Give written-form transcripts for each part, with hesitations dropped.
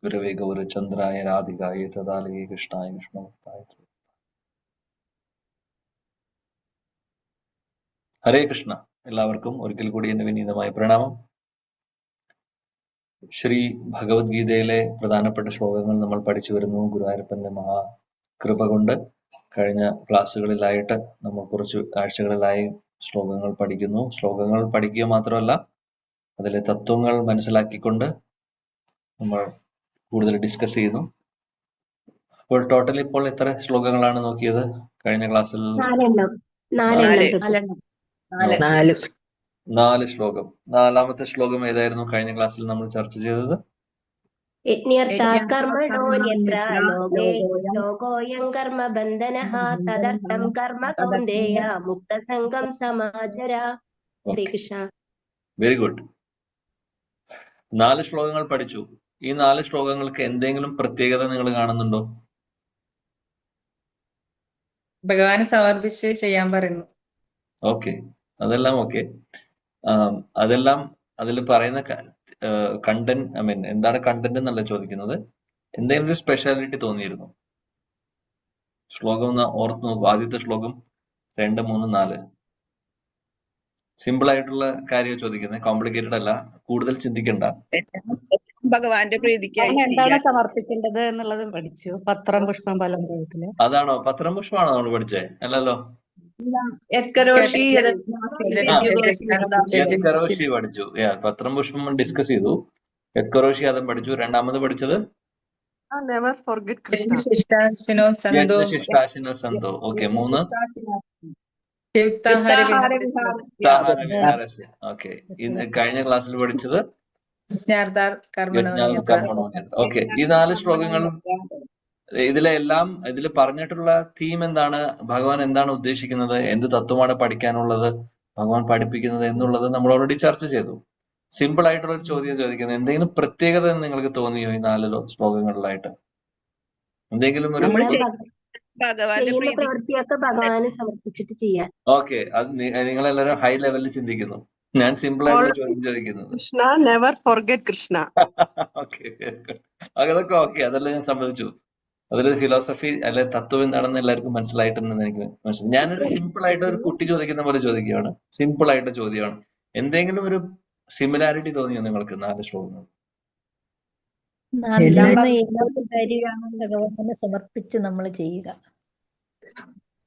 ഗുരവേ ഗൗരചന്ദ്രായ രാധികായ തദാലയേ കൃഷ്ണായ കൃഷ്ണഭക്തായ. ഹരേ കൃഷ്ണ. എല്ലാവർക്കും ഒരിക്കൽ കൂടി എന്റെ വിനീതമായ പ്രണാമം. ശ്രീ ഭഗവത്ഗീതയിലെ പ്രധാനപ്പെട്ട ശ്ലോകങ്ങൾ നമ്മൾ പഠിച്ചു വരുന്നു. ഗുരുവായൂരപ്പന്റെ മഹാകൃപ കൊണ്ട് കഴിഞ്ഞ ക്ലാസ്സുകളിലായിട്ട് നമ്മൾ കുറച്ച് ആഴ്ചകളിലായി ശ്ലോകങ്ങൾ പഠിക്കുന്നു. ശ്ലോകങ്ങൾ പഠിക്കുക മാത്രമല്ല, അതിലെ തത്വങ്ങൾ മനസ്സിലാക്കിക്കൊണ്ട് നമ്മൾ കൂടുതൽ ഡിസ്കസ് ചെയ്യുന്നു. അപ്പോൾ ടോട്ടൽ ഇപ്പോൾ എത്ര ശ്ലോകങ്ങളാണ് നോക്കിയത് കഴിഞ്ഞ ക്ലാസ്സിൽ? 4 ശ്ലോകം. 4ാമത്തെ ശ്ലോകം ഏതായിരുന്നു കഴിഞ്ഞ ക്ലാസ്സിൽ നമ്മൾ ചർച്ച ചെയ്തത്? യജ്ഞാർത്ഥാത് കർമ്മണോന്യത്ര ലോകോയം കർമ്മ ബന്ധനഃ തദർത്ഥം കർമ്മ കൗന്ദേയ മുക്തസംഗം സമാചര. ഹരേ കൃഷ്ണ. Very good. 4 ശ്ലോകങ്ങൾ പഠിച്ചു. ഈ 4 ശ്ലോകങ്ങൾക്ക് എന്തെങ്കിലും പ്രത്യേകത നിങ്ങൾ കാണുന്നുണ്ടോ? ഭഗവാന് സമർപ്പിച്ച് ചെയ്യാൻ പറയുന്നു. ഓക്കെ, അതെല്ലാം ഓക്കെ. അതെല്ലാം അതിൽ പറയുന്ന കണ്ടന്റ്, എന്താണ് കണ്ടന്റ് എന്നല്ല ചോദിക്കുന്നത്. എന്തെങ്കിലും ഒരു സ്പെഷ്യാലിറ്റി തോന്നിയിരുന്നു? ശ്ലോകം ഒന്ന് ഓർത്ത് നോക്കൂ. ആദ്യത്തെ ശ്ലോകം 2, 3, 4 സിമ്പിൾ ആയിട്ടുള്ള കാര്യം ചോദിക്കുന്നത്, കോംപ്ലിക്കേറ്റഡ് അല്ല, കൂടുതൽ ചിന്തിക്കണ്ട. ഭഗവാന്റെ പ്രീതിക്കായി എന്താണ് സമർപ്പിക്കേണ്ടത് എന്നുള്ളതും പഠിച്ചു. പത്രം, പുഷ്പം, ഫലം. അതാണോ? പത്രം പുഷ്പമാണോ നമ്മൾ പഠിച്ചേ? അല്ലല്ലോ, യത്കരോഷി യത്കരോഷി പഠിച്ചു. പത്രം പുഷ്പം ഡിസ്കസ് ചെയ്തു. യത്കരോഷി അതും പഠിച്ചു. രണ്ടാമത് പഠിച്ചത് നെവർ ഫോർഗെറ്റ് കൃഷ്ണ. ശിഷ്ടാശിനോ സന്തോ. Okay, 3 okay. കഴിഞ്ഞ ക്ലാസ്സിൽ പഠിച്ചത് ഓക്കെ. ഈ 4 ശ്ലോകങ്ങൾ ഇതിൽ പറഞ്ഞിട്ടുള്ള തീം എന്താണ്? ഭഗവാൻ എന്താണ് ഉദ്ദേശിക്കുന്നത്? എന്ത് തത്വമാണ് പഠിക്കാനുള്ളത്, ഭഗവാൻ പഠിപ്പിക്കുന്നത് എന്നുള്ളത് നമ്മൾ ഓൾറെഡി ചർച്ച ചെയ്തു. സിമ്പിൾ ആയിട്ടുള്ള ഒരു ചോദ്യം ചോദിക്കുന്നത്, എന്തെങ്കിലും പ്രത്യേകത നിങ്ങൾക്ക് തോന്നിയോ ഈ 4 ശ്ലോകങ്ങളിലായിട്ട്? എന്തെങ്കിലും ഒരു ഓക്കെ. അത് നിങ്ങളെല്ലാവരും ഹൈ ലെവലിൽ ചിന്തിക്കുന്നു. ഞാൻ സിമ്പിൾ ആയിട്ടുള്ള ചോദ്യം ചോദിക്കുന്നത്. Krishna never forget Krishna. Okay, അതൊക്കെ ഓക്കെ, അതെല്ലാം ഞാൻ സമ്മതിച്ചു. അതിലൊരു ഫിലോസഫി അല്ലെ തത്വം എന്താണെന്ന് എല്ലാവർക്കും മനസ്സിലായിട്ടുണ്ടെന്ന് എനിക്ക് മനസ്സിലായി. ഞാനൊരു സിമ്പിൾ ആയിട്ട് ഒരു കുട്ടി ചോദിക്കുന്ന പോലെ ചോദിക്കുകയാണ്. സിമ്പിൾ ആയിട്ട് ചോദ്യമാണ്. എന്തെങ്കിലും ഒരു സിമിലാരിറ്റി തോന്നിയോ നിങ്ങൾക്ക് 4 ശ്ലോകങ്ങൾ? സമർപ്പിച്ച് നമ്മൾ ചെയ്യുക.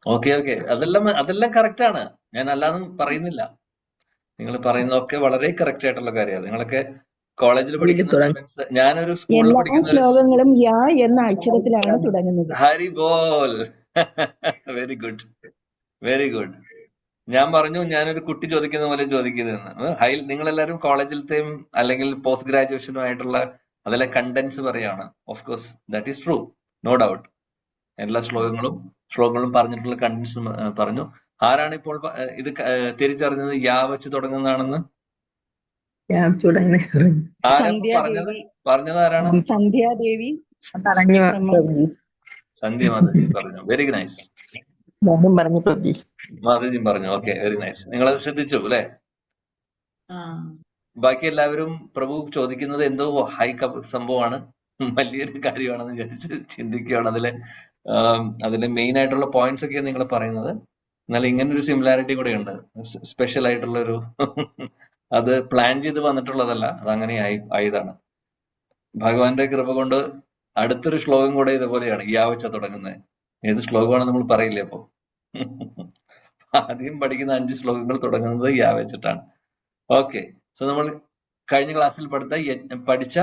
ഓക്കെ, അതെല്ലാം കറക്റ്റ് ആണ്. ഞാൻ അല്ലാതെ പറയുന്നില്ല. നിങ്ങൾ പറയുന്നതൊക്കെ വളരെ കറക്റ്റ് ആയിട്ടുള്ള കാര്യമാണ്. നിങ്ങളൊക്കെ കോളേജിൽ പഠിക്കുന്ന സ്റ്റുഡൻസ്, ഞാനൊരു സ്കൂളിൽ പഠിക്കുന്ന ശ്ലോകങ്ങളും യാ എന്ന അക്ഷരത്തിലാണ് തുടങ്ങുന്നത്. Hari ball. Very good, very good. ഞാൻ പറഞ്ഞു ഞാനൊരു കുട്ടി ചോദിക്കുന്ന പോലെ ചോദിക്കുന്നതെന്ന്. നിങ്ങളെല്ലാവരും കോളേജിലത്തെയും അല്ലെങ്കിൽ പോസ്റ്റ് ഗ്രാജുവേഷനും ആയിട്ടുള്ള അതിലെ കണ്ടന്റ്സ് പറയാണ്. Of course that is true, no doubt. എല്ലാ ശ്ലോകങ്ങളും പറഞ്ഞിട്ടുള്ള കണ്ടന്റ്സ് പറഞ്ഞു. ആരാണ് ഇപ്പോൾ ഇത് തിരിച്ചറിഞ്ഞത് യാ വെച്ച് തുടങ്ങുന്നതാണെന്ന്? പറഞ്ഞത് ആരാണ്? സന്ധ്യാദേവി. സന്ധ്യ മാതാജി പറഞ്ഞു. Very nice. മാതാജി പറഞ്ഞു. Okay, very nice. നിങ്ങളത് ശ്രദ്ധിച്ചു അല്ലെ? ബാക്കി എല്ലാവരും പ്രഭു ചോദിക്കുന്നത് എന്തോ ഹൈ സംഭവമാണ്, വലിയൊരു കാര്യമാണെന്ന് വിചാരിച്ച് ചിന്തിക്കുകയാണ്. അതിലെ മെയിൻ ആയിട്ടുള്ള പോയിന്റ്സ് ഒക്കെയാണ് നിങ്ങൾ പറയുന്നത്. എന്നാൽ ഇങ്ങനൊരു സിമിലാരിറ്റി കൂടെ ഉണ്ട്, സ്പെഷ്യൽ ആയിട്ടുള്ളൊരു അത് പ്ലാൻ ചെയ്ത് വന്നിട്ടുള്ളതല്ല, അതങ്ങനെ ആയതാണ്. ഭഗവാന്റെ കൃപ കൊണ്ട് അടുത്തൊരു ശ്ലോകം കൂടെ ഇതുപോലെയാണ്, യാ വെച്ച തുടങ്ങുന്നത്. ഏത് ശ്ലോകമാണ് നമ്മൾ പറയില്ലേ? അപ്പോ ആദ്യം പഠിക്കുന്ന 5 ശ്ലോകങ്ങൾ തുടങ്ങുന്നത് യാ വെച്ചിട്ടാണ്. ഓക്കെ, സോ നമ്മൾ കഴിഞ്ഞ ക്ലാസ്സിൽ പഠിച്ച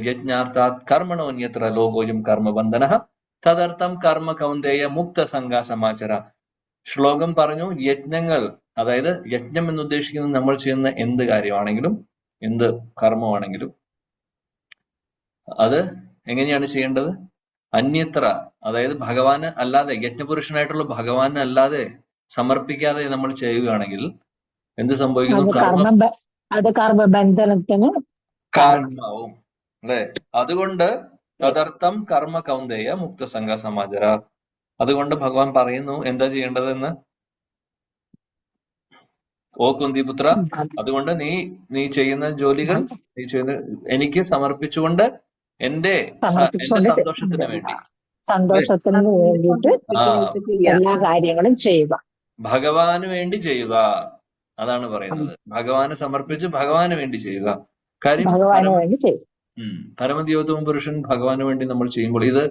യജ്ഞാർത്ഥാത് കർമ്മണോന്യത്ര ലോകോയം കർമ്മബന്ധനഃ തദർത്ഥം കർമ്മ കൗന്ദേയ മുക്ത സംഘ സമാചര. ശ്ലോകം പറഞ്ഞു, യജ്ഞങ്ങൾ, അതായത് യജ്ഞം എന്ന് ഉദ്ദേശിക്കുന്നത് നമ്മൾ ചെയ്യുന്ന എന്ത് കാര്യമാണെങ്കിലും എന്ത് കർമ്മമാണെങ്കിലും അത് എങ്ങനെയാണ് ചെയ്യേണ്ടത്? അന്യത്ര, അതായത് ഭഗവാന് അല്ലാതെ, യജ്ഞപുരുഷനായിട്ടുള്ള ഭഗവാന് അല്ലാതെ സമർപ്പിക്കാതെ നമ്മൾ ചെയ്യുകയാണെങ്കിൽ എന്ത് സംഭവിക്കുന്നു? കർമ്മബന്ധനത്തിന് കാരണമാവും അല്ലെ? അതുകൊണ്ട് തദർത്ഥം കർമ്മ കൗന്ദേയ മുക്ത സംഘ സമാചര. അതുകൊണ്ട് ഭഗവാൻ പറയുന്നു എന്താ ചെയ്യേണ്ടതെന്ന്. ഓ കുന്തിപുത്ര, അതുകൊണ്ട് നീ ചെയ്യുന്ന ജോലികൾ നീ ചെയ്യുന്ന എനിക്ക് സമർപ്പിച്ചുകൊണ്ട് എന്റെ സന്തോഷത്തിന് വേണ്ടി, സന്തോഷത്തിന് വേണ്ടിയിട്ട് ആ എല്ലാ കാര്യങ്ങളും ചെയ്യുക, ഭഗവാന് വേണ്ടി ചെയ്യുക. അതാണ് പറയുന്നത്. ഭഗവാന് സമർപ്പിച്ച് ഭഗവാന് വേണ്ടി ചെയ്യുക. കാര്യം ഭഗവാന് വേണ്ടി ചെയ്യുക. പരമദ്യോതമ പുരുഷൻ ഭഗവാന് വേണ്ടി നമ്മൾ ചെയ്യുമ്പോൾ, ഇത്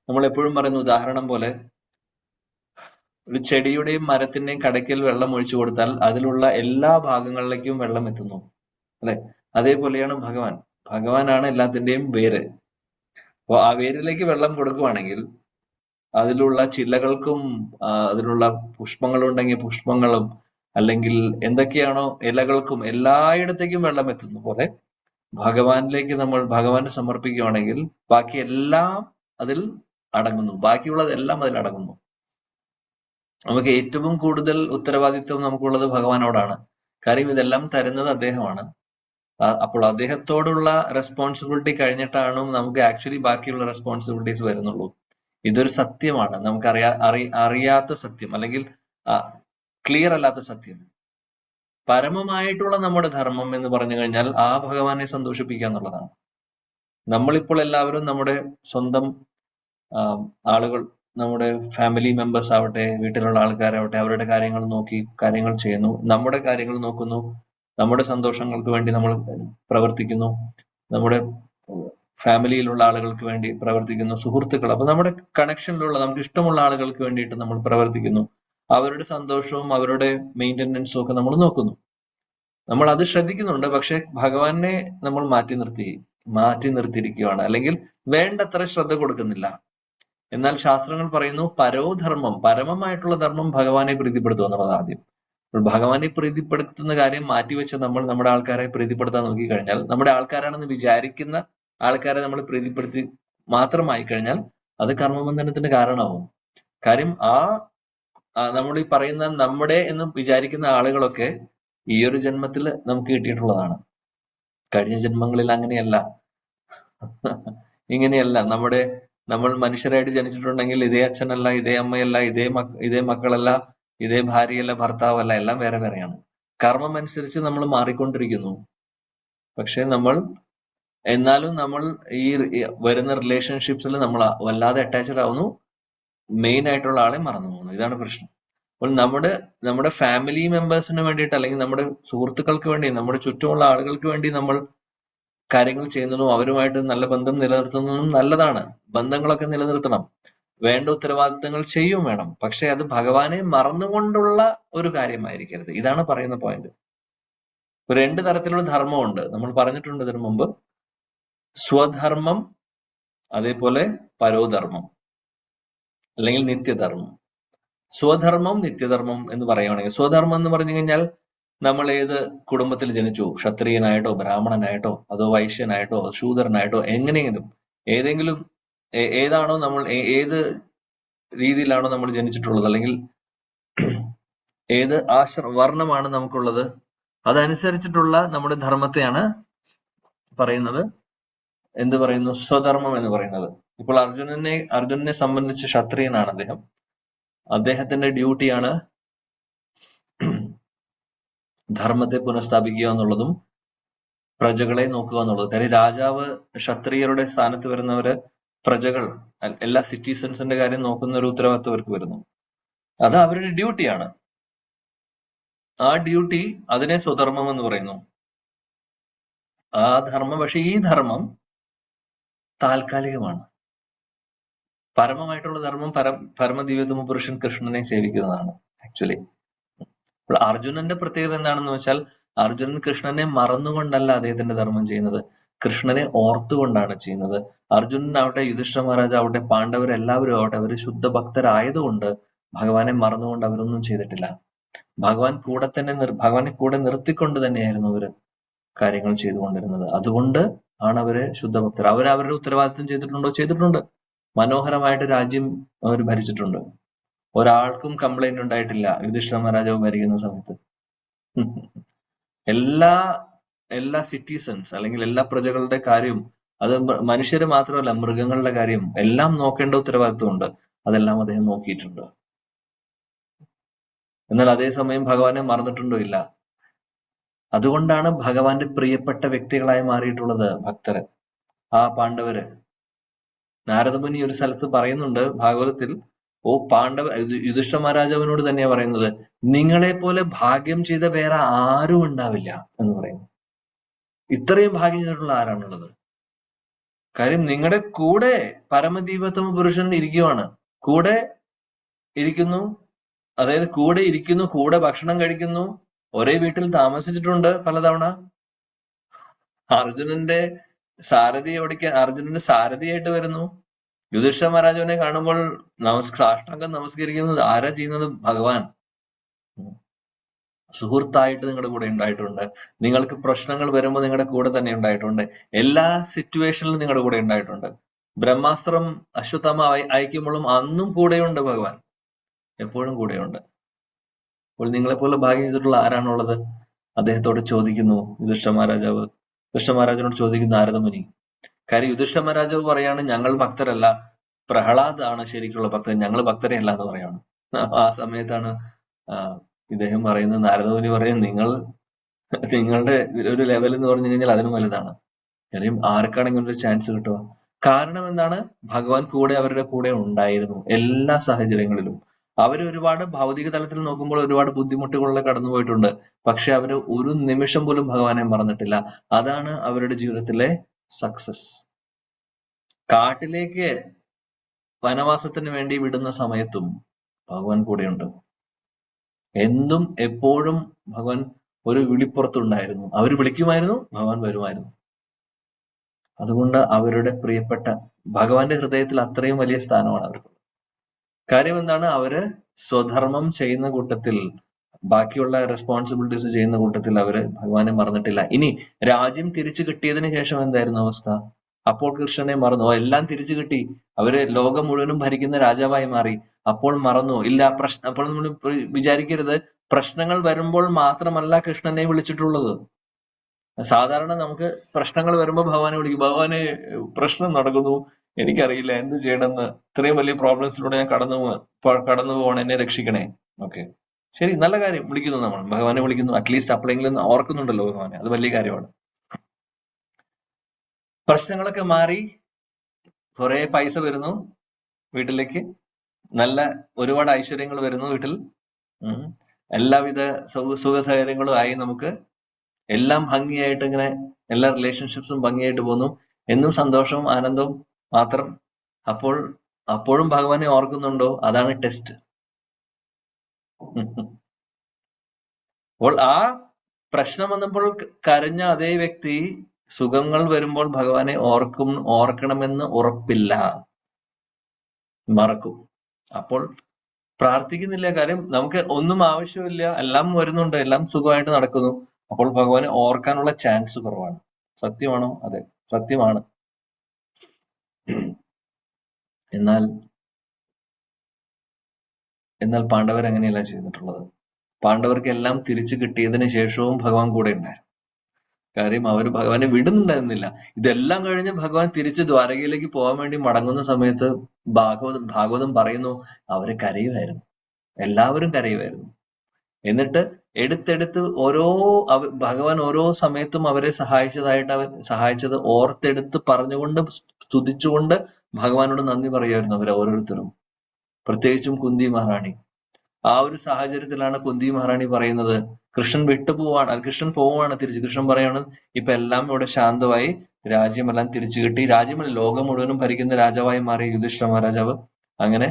നമ്മൾ എപ്പോഴും പറയുന്ന ഉദാഹരണം പോലെ, ഒരു ചെടിയുടെയും മരത്തിന്റെയും കടയ്ക്കൽ വെള്ളം ഒഴിച്ചു കൊടുത്താൽ അതിലുള്ള എല്ലാ ഭാഗങ്ങളിലേക്കും വെള്ളം എത്തുന്നു, അല്ലെ? അതേപോലെയാണ് ഭഗവാൻ. ഭഗവാനാണ് എല്ലാത്തിന്റെയും വേര്. അപ്പൊ ആ വേരിലേക്ക് വെള്ളം കൊടുക്കുവാണെങ്കിൽ അതിലുള്ള ചില്ലകൾക്കും അതിലുള്ള പുഷ്പങ്ങളുണ്ടെങ്കിൽ പുഷ്പങ്ങളും, അല്ലെങ്കിൽ എന്തൊക്കെയാണോ ഇലകൾക്കും എല്ലായിടത്തേക്കും വെള്ളം എത്തുന്ന പോലെ ഭഗവാനിലേക്ക് നമ്മൾ ഭഗവാന് സമർപ്പിക്കുകയാണെങ്കിൽ ബാക്കി എല്ലാം അതിൽ അടങ്ങുന്നു, ബാക്കിയുള്ളതെല്ലാം അതിൽ അടങ്ങുന്നു. നമുക്ക് ഏറ്റവും കൂടുതൽ ഉത്തരവാദിത്വം നമുക്കുള്ളത് ഭഗവാനോടാണ്. കാര്യം ഇതെല്ലാം തരുന്നത് അദ്ദേഹമാണ്. അപ്പോൾ അദ്ദേഹത്തോടുള്ള റെസ്പോൺസിബിലിറ്റി കഴിഞ്ഞിട്ടാണ് നമുക്ക് ആക്ച്വലി ബാക്കിയുള്ള റെസ്പോൺസിബിലിറ്റീസ് വരുന്നുള്ളൂ. ഇതൊരു സത്യമാണ്, നമുക്ക് അറിയാത്ത സത്യം, അല്ലെങ്കിൽ ക്ലിയർ അല്ലാത്ത സത്യം. പരമമായിട്ടുള്ള നമ്മുടെ ധർമ്മം എന്ന് പറഞ്ഞു കഴിഞ്ഞാൽ ആ ഭഗവാനെ സന്തോഷിപ്പിക്കുക എന്നുള്ളതാണ്. നമ്മളിപ്പോൾ എല്ലാവരും നമ്മുടെ സ്വന്തം ആളുകൾ, നമ്മുടെ ഫാമിലി മെമ്പേഴ്സ് ആവട്ടെ, വീട്ടിലുള്ള ആൾക്കാരാവട്ടെ, അവരുടെ കാര്യങ്ങൾ നോക്കി കാര്യങ്ങൾ ചെയ്യുന്നു, നമ്മുടെ കാര്യങ്ങൾ നോക്കുന്നു, നമ്മുടെ സന്തോഷങ്ങൾക്ക് വേണ്ടി നമ്മൾ പ്രവർത്തിക്കുന്നു, നമ്മുടെ ഫാമിലിയിലുള്ള ആളുകൾക്ക് വേണ്ടി പ്രവർത്തിക്കുന്നു, സുഹൃത്തുക്കൾ, അപ്പൊ നമ്മുടെ കണക്ഷനിലുള്ള നമുക്ക് ഇഷ്ടമുള്ള ആളുകൾക്ക് വേണ്ടിയിട്ട് നമ്മൾ പ്രവർത്തിക്കുന്നു. അവരുടെ സന്തോഷവും അവരുടെ മെയിൻ്റെനൻസും ഒക്കെ നമ്മൾ നോക്കുന്നു, നമ്മൾ അത് ശ്രദ്ധിക്കുന്നുണ്ട്. പക്ഷെ ഭഗവാനെ നമ്മൾ മാറ്റി നിർത്തിയിരിക്കുകയാണ്, അല്ലെങ്കിൽ വേണ്ടത്ര ശ്രദ്ധ കൊടുക്കുന്നില്ല. എന്നാൽ ശാസ്ത്രങ്ങൾ പറയുന്നു പരോധർമ്മം, പരമമായിട്ടുള്ള ധർമ്മം ഭഗവാനെ പ്രീതിപ്പെടുത്തുക എന്നുള്ളത് ആദ്യം. ഭഗവാനെ പ്രീതിപ്പെടുത്തുന്ന കാര്യം മാറ്റിവെച്ച് നമ്മൾ നമ്മുടെ ആൾക്കാരെ പ്രീതിപ്പെടുത്താൻ നോക്കിക്കഴിഞ്ഞാൽ, നമ്മുടെ ആൾക്കാരാണെന്ന് വിചാരിക്കുന്ന ആൾക്കാരെ നമ്മൾ പ്രീതിപ്പെടുത്തി മാത്രമായി കഴിഞ്ഞാൽ അത് കർമ്മബന്ധനത്തിന് കാരണമാവും. കാര്യം നമ്മൾ ഈ പറയുന്ന നമ്മുടെ എന്ന് വിചാരിക്കുന്ന ആളുകളൊക്കെ ഈ ഒരു ജന്മത്തിൽ നമുക്ക് കിട്ടിയിട്ടുള്ളതാണ്. കഴിഞ്ഞ ജന്മങ്ങളിൽ അങ്ങനെയല്ല, ഇങ്ങനെയല്ല. നമ്മൾ മനുഷ്യരായിട്ട് ജനിച്ചിട്ടുണ്ടെങ്കിൽ ഇതേ അച്ഛനല്ല, ഇതേ അമ്മയല്ല, ഇതേ മക്കളല്ല, ഇതേ ഭാര്യയല്ല, ഭർത്താവല്ല, എല്ലാം വേറെ വേറെയാണ്. കർമ്മം അനുസരിച്ച് നമ്മൾ മാറിക്കൊണ്ടിരിക്കുന്നു. പക്ഷെ എന്നാലും നമ്മൾ ഈ വരുന്ന റിലേഷൻഷിപ്സിൽ നമ്മൾ വല്ലാതെ അറ്റാച്ച്ഡ് ആവുന്നു, മെയിൻ ആയിട്ടുള്ള ആളെ മറന്നു പോകുന്നു. ഇതാണ് പ്രശ്നം. അപ്പോൾ നമ്മുടെ ഫാമിലി മെമ്പേഴ്സിന് വേണ്ടിയിട്ട്, അല്ലെങ്കിൽ നമ്മുടെ സുഹൃത്തുക്കൾക്ക് വേണ്ടി, നമ്മുടെ ചുറ്റുമുള്ള ആളുകൾക്ക് വേണ്ടി നമ്മൾ കാര്യങ്ങൾ ചെയ്യുന്നതും അവരുമായിട്ട് നല്ല ബന്ധം നിലനിർത്തുന്നതും നല്ലതാണ്. ബന്ധങ്ങളൊക്കെ നിലനിർത്തണം, വേണ്ട ഉത്തരവാദിത്തങ്ങൾ ചെയ്യും വേണം. പക്ഷെ അത് ഭഗവാനെ മറന്നുകൊണ്ടുള്ള ഒരു കാര്യമായിരിക്കരുത്. ഇതാണ് പറയുന്ന പോയിന്റ്. രണ്ട് തരത്തിലുള്ള ധർമ്മമുണ്ട്, നമ്മൾ പറഞ്ഞിട്ടുണ്ട് ഇതിനു മുമ്പ്. സ്വധർമ്മം, അതേപോലെ പരോധർമ്മം അല്ലെങ്കിൽ നിത്യധർമ്മം. സ്വധർമ്മം, നിത്യധർമ്മം എന്ന് പറയുകയാണെങ്കിൽ, സ്വധർമ്മം എന്ന് പറഞ്ഞു കഴിഞ്ഞാൽ നമ്മൾ ഏത് കുടുംബത്തിൽ ജനിച്ചു, ക്ഷത്രിയനായിട്ടോ ബ്രാഹ്മണനായിട്ടോ അതോ വൈശ്യനായിട്ടോ ശൂദ്രനായിട്ടോ, എങ്ങനെയെങ്കിലും ഏതാണോ നമ്മൾ, ഏത് രീതിയിലാണോ നമ്മൾ ജനിച്ചിട്ടുള്ളത്, അല്ലെങ്കിൽ ഏത് വർണ്ണമാണ് നമുക്കുള്ളത്, അതനുസരിച്ചിട്ടുള്ള നമ്മുടെ ധർമ്മത്തെയാണ് പറയുന്നത്. എന്ത് പറയുന്നു? സ്വധർമ്മം എന്ന് പറയുന്നത്. ഇപ്പോൾ അർജുനനെ സംബന്ധിച്ച് ക്ഷത്രിയനാണ് അദ്ദേഹം. അദ്ദേഹത്തിന്റെ ഡ്യൂട്ടിയാണ് ധർമ്മത്തെ പുനഃസ്ഥാപിക്കുക എന്നുള്ളതും പ്രജകളെ നോക്കുക എന്നുള്ളതും. കാര്യം രാജാവ് ക്ഷത്രിയരുടെ സ്ഥാനത്ത് വരുന്നവര്, പ്രജകൾ, എല്ലാ സിറ്റിസൺസിന്റെ കാര്യം നോക്കുന്ന ഒരു ഉത്തരവാദിത്വം അവർക്ക് വരുന്നു. അത് അവരുടെ ഡ്യൂട്ടിയാണ്. ആ ഡ്യൂട്ടി, അതിനെ സ്വധർമ്മം എന്ന് പറയുന്നു. ആ ധർമ്മം, പക്ഷെ ഈ ധർമ്മം താൽക്കാലികമാണ്. പരമമായിട്ടുള്ള ധർമ്മം പരമദിവ്യതമ പുരുഷൻ കൃഷ്ണനെ സേവിക്കുന്നതാണ് ആക്ച്വലി. അപ്പോൾ അർജുനന്റെ പ്രത്യേകത എന്താണെന്ന് വെച്ചാൽ, അർജുനൻ കൃഷ്ണനെ മറന്നുകൊണ്ടല്ല അദ്ദേഹത്തിന്റെ ധർമ്മം ചെയ്യുന്നത്, കൃഷ്ണനെ ഓർത്തുകൊണ്ടാണ് ചെയ്യുന്നത്. അർജുനനാവട്ടെ, യുധിഷ്ഠിര മഹാരാജാവട്ടെ, പാണ്ഡവരെല്ലാവരും ആവട്ടെ, അവര് ശുദ്ധ ഭക്തരായതുകൊണ്ട് ഭഗവാനെ മറന്നുകൊണ്ട് അവരൊന്നും ചെയ്തിട്ടില്ല. ഭഗവാനെ കൂടെ നിർത്തിക്കൊണ്ട് തന്നെയായിരുന്നു അവര് കാര്യങ്ങൾ ചെയ്തുകൊണ്ടിരുന്നത്. അതുകൊണ്ട് ആണ് അവര് ശുദ്ധഭക്തർ. അവരവരുടെ ഉത്തരവാദിത്വം ചെയ്തിട്ടുണ്ട്. മനോഹരമായിട്ട് രാജ്യം അവർ ഭരിച്ചിട്ടുണ്ട്. ഒരാൾക്കും കംപ്ലൈന്റ് ഉണ്ടായിട്ടില്ല യുധിഷ്ഠിര മഹാരാജാവ് ഭരിക്കുന്ന സമയത്ത്. എല്ലാ സിറ്റിസൺസ് അല്ലെങ്കിൽ എല്ലാ പ്രജകളുടെ കാര്യവും, അത് മനുഷ്യര് മാത്രമല്ല മൃഗങ്ങളുടെ കാര്യം എല്ലാം നോക്കേണ്ട ഉത്തരവാദിത്വമുണ്ട്. അതെല്ലാം അദ്ദേഹം നോക്കിയിട്ടുണ്ട്. എന്നാൽ അതേസമയം ഭഗവാനെ മറന്നിട്ടുണ്ടോ? ഇല്ല. അതുകൊണ്ടാണ് ഭഗവാന്റെ പ്രിയപ്പെട്ട വ്യക്തികളായി മാറിയിട്ടുള്ളത് ഭക്തര്, ആ പാണ്ഡവര്. നാരദമുനി ഒരു സ്ഥലത്ത് പറയുന്നുണ്ട് ഭാഗവതത്തിൽ, ഓ യുധിഷ്ഠിര മഹാരാജാവിനോട് തന്നെയാ പറയുന്നത്, നിങ്ങളെ പോലെ ഭാഗ്യം ചെയ്ത വേറെ ആരും ഉണ്ടാവില്ല എന്ന് പറയുന്നു. ഇത്രയും ഭാഗ്യം ചെയ്തിട്ടുള്ള ആരാണുള്ളത്? കാര്യം നിങ്ങളുടെ കൂടെ പരമദീപത്തമ പുരുഷൻ ഇരിക്കുവാണ്, കൂടെ ഇരിക്കുന്നു, അതായത് കൂടെ ഇരിക്കുന്നു, കൂടെ ഭക്ഷണം കഴിക്കുന്നു, ഒരേ വീട്ടിൽ താമസിച്ചിട്ടുണ്ട് പലതവണ. അർജുനന്റെ സാരഥിയായിട്ട് വരുന്നു. യുധിഷ്ഠിര മഹാരാജാവിനെ കാണുമ്പോൾ സാഷ്ടാംഗം നമസ്കരിക്കുന്നത് ആരാ ചെയ്യുന്നത്? ഭഗവാൻ. സുഹൃത്തായിട്ട് നിങ്ങളുടെ കൂടെ ഉണ്ടായിട്ടുണ്ട്. നിങ്ങൾക്ക് പ്രശ്നങ്ങൾ വരുമ്പോൾ നിങ്ങളുടെ കൂടെ തന്നെ ഉണ്ടായിട്ടുണ്ട്. എല്ലാ സിറ്റുവേഷനിലും നിങ്ങളുടെ കൂടെ ഉണ്ടായിട്ടുണ്ട്. ബ്രഹ്മാസ്ത്രം അശ്വത്ഥമ അയക്കുമ്പോഴും അന്നും കൂടെയുണ്ട് ഭഗവാൻ, എപ്പോഴും കൂടെയുണ്ട്. അപ്പോൾ നിങ്ങളെപ്പോലെ ഭാഗ്യം ചെയ്തിട്ടുള്ള ആരാണുള്ളത്? അദ്ദേഹത്തോട് ചോദിക്കുന്നു യുധിഷ്ഠിര മഹാരാജാവ്. യുധിഷ്ഠിര മഹാരാജാവിനോട് ചോദിക്കുന്നു നാരദമുനി. കാര്യം യുധിഷ്ഠിര മഹാരാജാവ് പറയാണ്, ഞങ്ങൾ ഭക്തരല്ല, പ്രഹ്ലാദ് ആണ് ശരിക്കുള്ള ഭക്തൻ, ഞങ്ങൾ ഭക്തരെ അല്ല എന്ന് പറയാണ്. ആ സമയത്താണ് ഇദ്ദേഹം പറയുന്നത്, നാരദമുനി പറയും, നിങ്ങളുടെ ഒരു ലെവൽ എന്ന് പറഞ്ഞു കഴിഞ്ഞാൽ അതിനും വലുതാണ്. കാര്യം ആർക്കാണെങ്കിലും ഒരു ചാൻസ് കിട്ടുക. കാരണം എന്താണ്? ഭഗവാൻ അവരുടെ കൂടെ ഉണ്ടായിരുന്നു എല്ലാ സാഹചര്യങ്ങളിലും. അവര് ഒരുപാട് ഭൗതിക തലത്തിൽ നോക്കുമ്പോൾ ഒരുപാട് ബുദ്ധിമുട്ടുകളിൽ കടന്നുപോയിട്ടുണ്ട്. പക്ഷെ അവര് ഒരു നിമിഷം പോലും ഭഗവാനെ മറന്നിട്ടില്ല. അതാണ് അവരുടെ ജീവിതത്തിലെ സക്സസ്. കാട്ടിലേക്ക് വനവാസത്തിന് വേണ്ടി വിടുന്ന സമയത്തും ഭഗവാൻ കൂടെയുണ്ട്. എന്തും എപ്പോഴും ഭഗവാൻ ഒരു വിളിപ്പുറത്തുണ്ടായിരുന്നു. അവർ വിളിക്കുമായിരുന്നു, ഭഗവാൻ വരുമായിരുന്നു. അതുകൊണ്ട് അവരുടെ പ്രിയപ്പെട്ട ഭഗവാന്റെ ഹൃദയത്തിൽ അത്രയും വലിയ സ്ഥാനമാണ് അവർക്ക്. കാര്യം എന്താണ്? അവര് സ്വധർമ്മം ചെയ്യുന്ന കൂട്ടത്തിൽ, ബാക്കിയുള്ള റെസ്പോൺസിബിലിറ്റീസ് ചെയ്യുന്ന കൂട്ടത്തിൽ അവര് ഭഗവാനെ മറന്നിട്ടില്ല. ഇനി രാജ്യം തിരിച്ചു കിട്ടിയതിന് ശേഷം എന്തായിരുന്നു അവസ്ഥ? അപ്പോൾ കൃഷ്ണനെ മറന്നു. എല്ലാം തിരിച്ചു കിട്ടി, അവര് ലോകം മുഴുവനും ഭരിക്കുന്ന രാജാവായി മാറി. അപ്പോൾ മറന്നു ഇല്ല. അപ്പോൾ നമ്മൾ വിചാരിക്കരുത്, പ്രശ്നങ്ങൾ വരുമ്പോൾ മാത്രമല്ല കൃഷ്ണനെ വിളിച്ചിട്ടുള്ളത്. സാധാരണ നമുക്ക് പ്രശ്നങ്ങൾ വരുമ്പോൾ ഭഗവാനെ വിളിക്കും, ഭഗവാനെ പ്രശ്നം നടക്കുന്നു, എനിക്കറിയില്ല എന്ത് ചെയ്യണമെന്ന്, ഇത്രയും വലിയ പ്രോബ്ലംസിലൂടെ ഞാൻ കടന്നു പോകണം, എന്നെ രക്ഷിക്കണേ. ഓക്കെ, ശരി, നല്ല കാര്യം, വിളിക്കുന്നു, നമ്മൾ ഭഗവാനെ വിളിക്കുന്നു. അറ്റ്ലീസ്റ്റ് അപ്പോഴെങ്കിലും ഓർക്കുന്നുണ്ടല്ലോ ഭഗവാനെ, അത് വലിയ കാര്യമാണ്. പ്രശ്നങ്ങളൊക്കെ മാറി, കുറെ പൈസ വരുന്നു വീട്ടിലേക്ക്, നല്ല ഒരുപാട് ഐശ്വര്യങ്ങൾ വരുന്നു വീട്ടിൽ, എല്ലാവിധ സുഖ സൗകര്യങ്ങളും ആയി, നമുക്ക് എല്ലാം ഭംഗിയായിട്ട് ഇങ്ങനെ എല്ലാ റിലേഷൻഷിപ്സും ഭംഗിയായിട്ട് പോകുന്നു. എന്നും സന്തോഷവും ആനന്ദവും മാത്രം. അപ്പോഴും ഭഗവാനെ ഓർക്കുന്നുണ്ടോ? അതാണ് ടെസ്റ്റ്. അപ്പോൾ ആ പ്രശ്നം വന്നപ്പോൾ കരഞ്ഞ അതേ വ്യക്തി സുഖങ്ങൾ വരുമ്പോൾ ഭഗവാനെ ഓർക്കണമെന്ന് ഉറപ്പില്ല, മറക്കും. അപ്പോൾ പ്രാർത്ഥിക്കുന്നില്ല. കാര്യം നമുക്ക് ഒന്നും ആവശ്യമില്ല, എല്ലാം വരുന്നുണ്ട്, എല്ലാം സുഖമായിട്ട് നടക്കുന്നു. അപ്പോൾ ഭഗവാനെ ഓർക്കാനുള്ള ചാൻസ് കുറവാണ്. സത്യമാണോ? അതെ, സത്യമാണ്. എന്നാൽ പാണ്ഡവർ അങ്ങനെയല്ല ചെയ്തിട്ടുള്ളത്. പാണ്ഡവർക്ക് എല്ലാം തിരിച്ചു കിട്ടിയതിന് ശേഷവും ഭഗവാൻ കൂടെ ഉണ്ടായിരുന്നു. കാര്യം അവർ ഭഗവാനെ വിടുന്നുണ്ടായിരുന്നില്ല. ഇതെല്ലാം കഴിഞ്ഞ് ഭഗവാൻ തിരിച്ച് ദ്വാരകയിലേക്ക് പോകാൻ വേണ്ടി മടങ്ങുന്ന സമയത്ത് ഭാഗവതം പറയുന്നു, അവര് കരയുമായിരുന്നു, എല്ലാവരും കരയുമായിരുന്നു. എന്നിട്ട് എടുത്തെടുത്ത് ഭഗവാൻ ഓരോ സമയത്തും അവരെ സഹായിച്ചത് ഓർത്തെടുത്ത് പറഞ്ഞുകൊണ്ട് സ്തുതിച്ചുകൊണ്ട് ഭഗവാനോട് നന്ദി പറയുമായിരുന്നു അവർ ഓരോരുത്തരും. പ്രത്യേകിച്ചും കുന്തി മഹാറാണി. ആ ഒരു സാഹചര്യത്തിലാണ് കുന്തി മഹാറാണി പറയുന്നത്, കൃഷ്ണൻ കൃഷ്ണൻ പോവുകയാണ് തിരിച്ച്. കൃഷ്ണൻ പറയാണ്, ഇപ്പൊ എല്ലാം ഇവിടെ ശാന്തമായി, രാജ്യമെല്ലാം തിരിച്ചു കിട്ടി, രാജ്യമല്ല ലോകം മുഴുവനും ഭരിക്കുന്ന രാജാവായി മാറിയ യുധിഷ്ഠിര മഹാരാജാവ്. അങ്ങനെ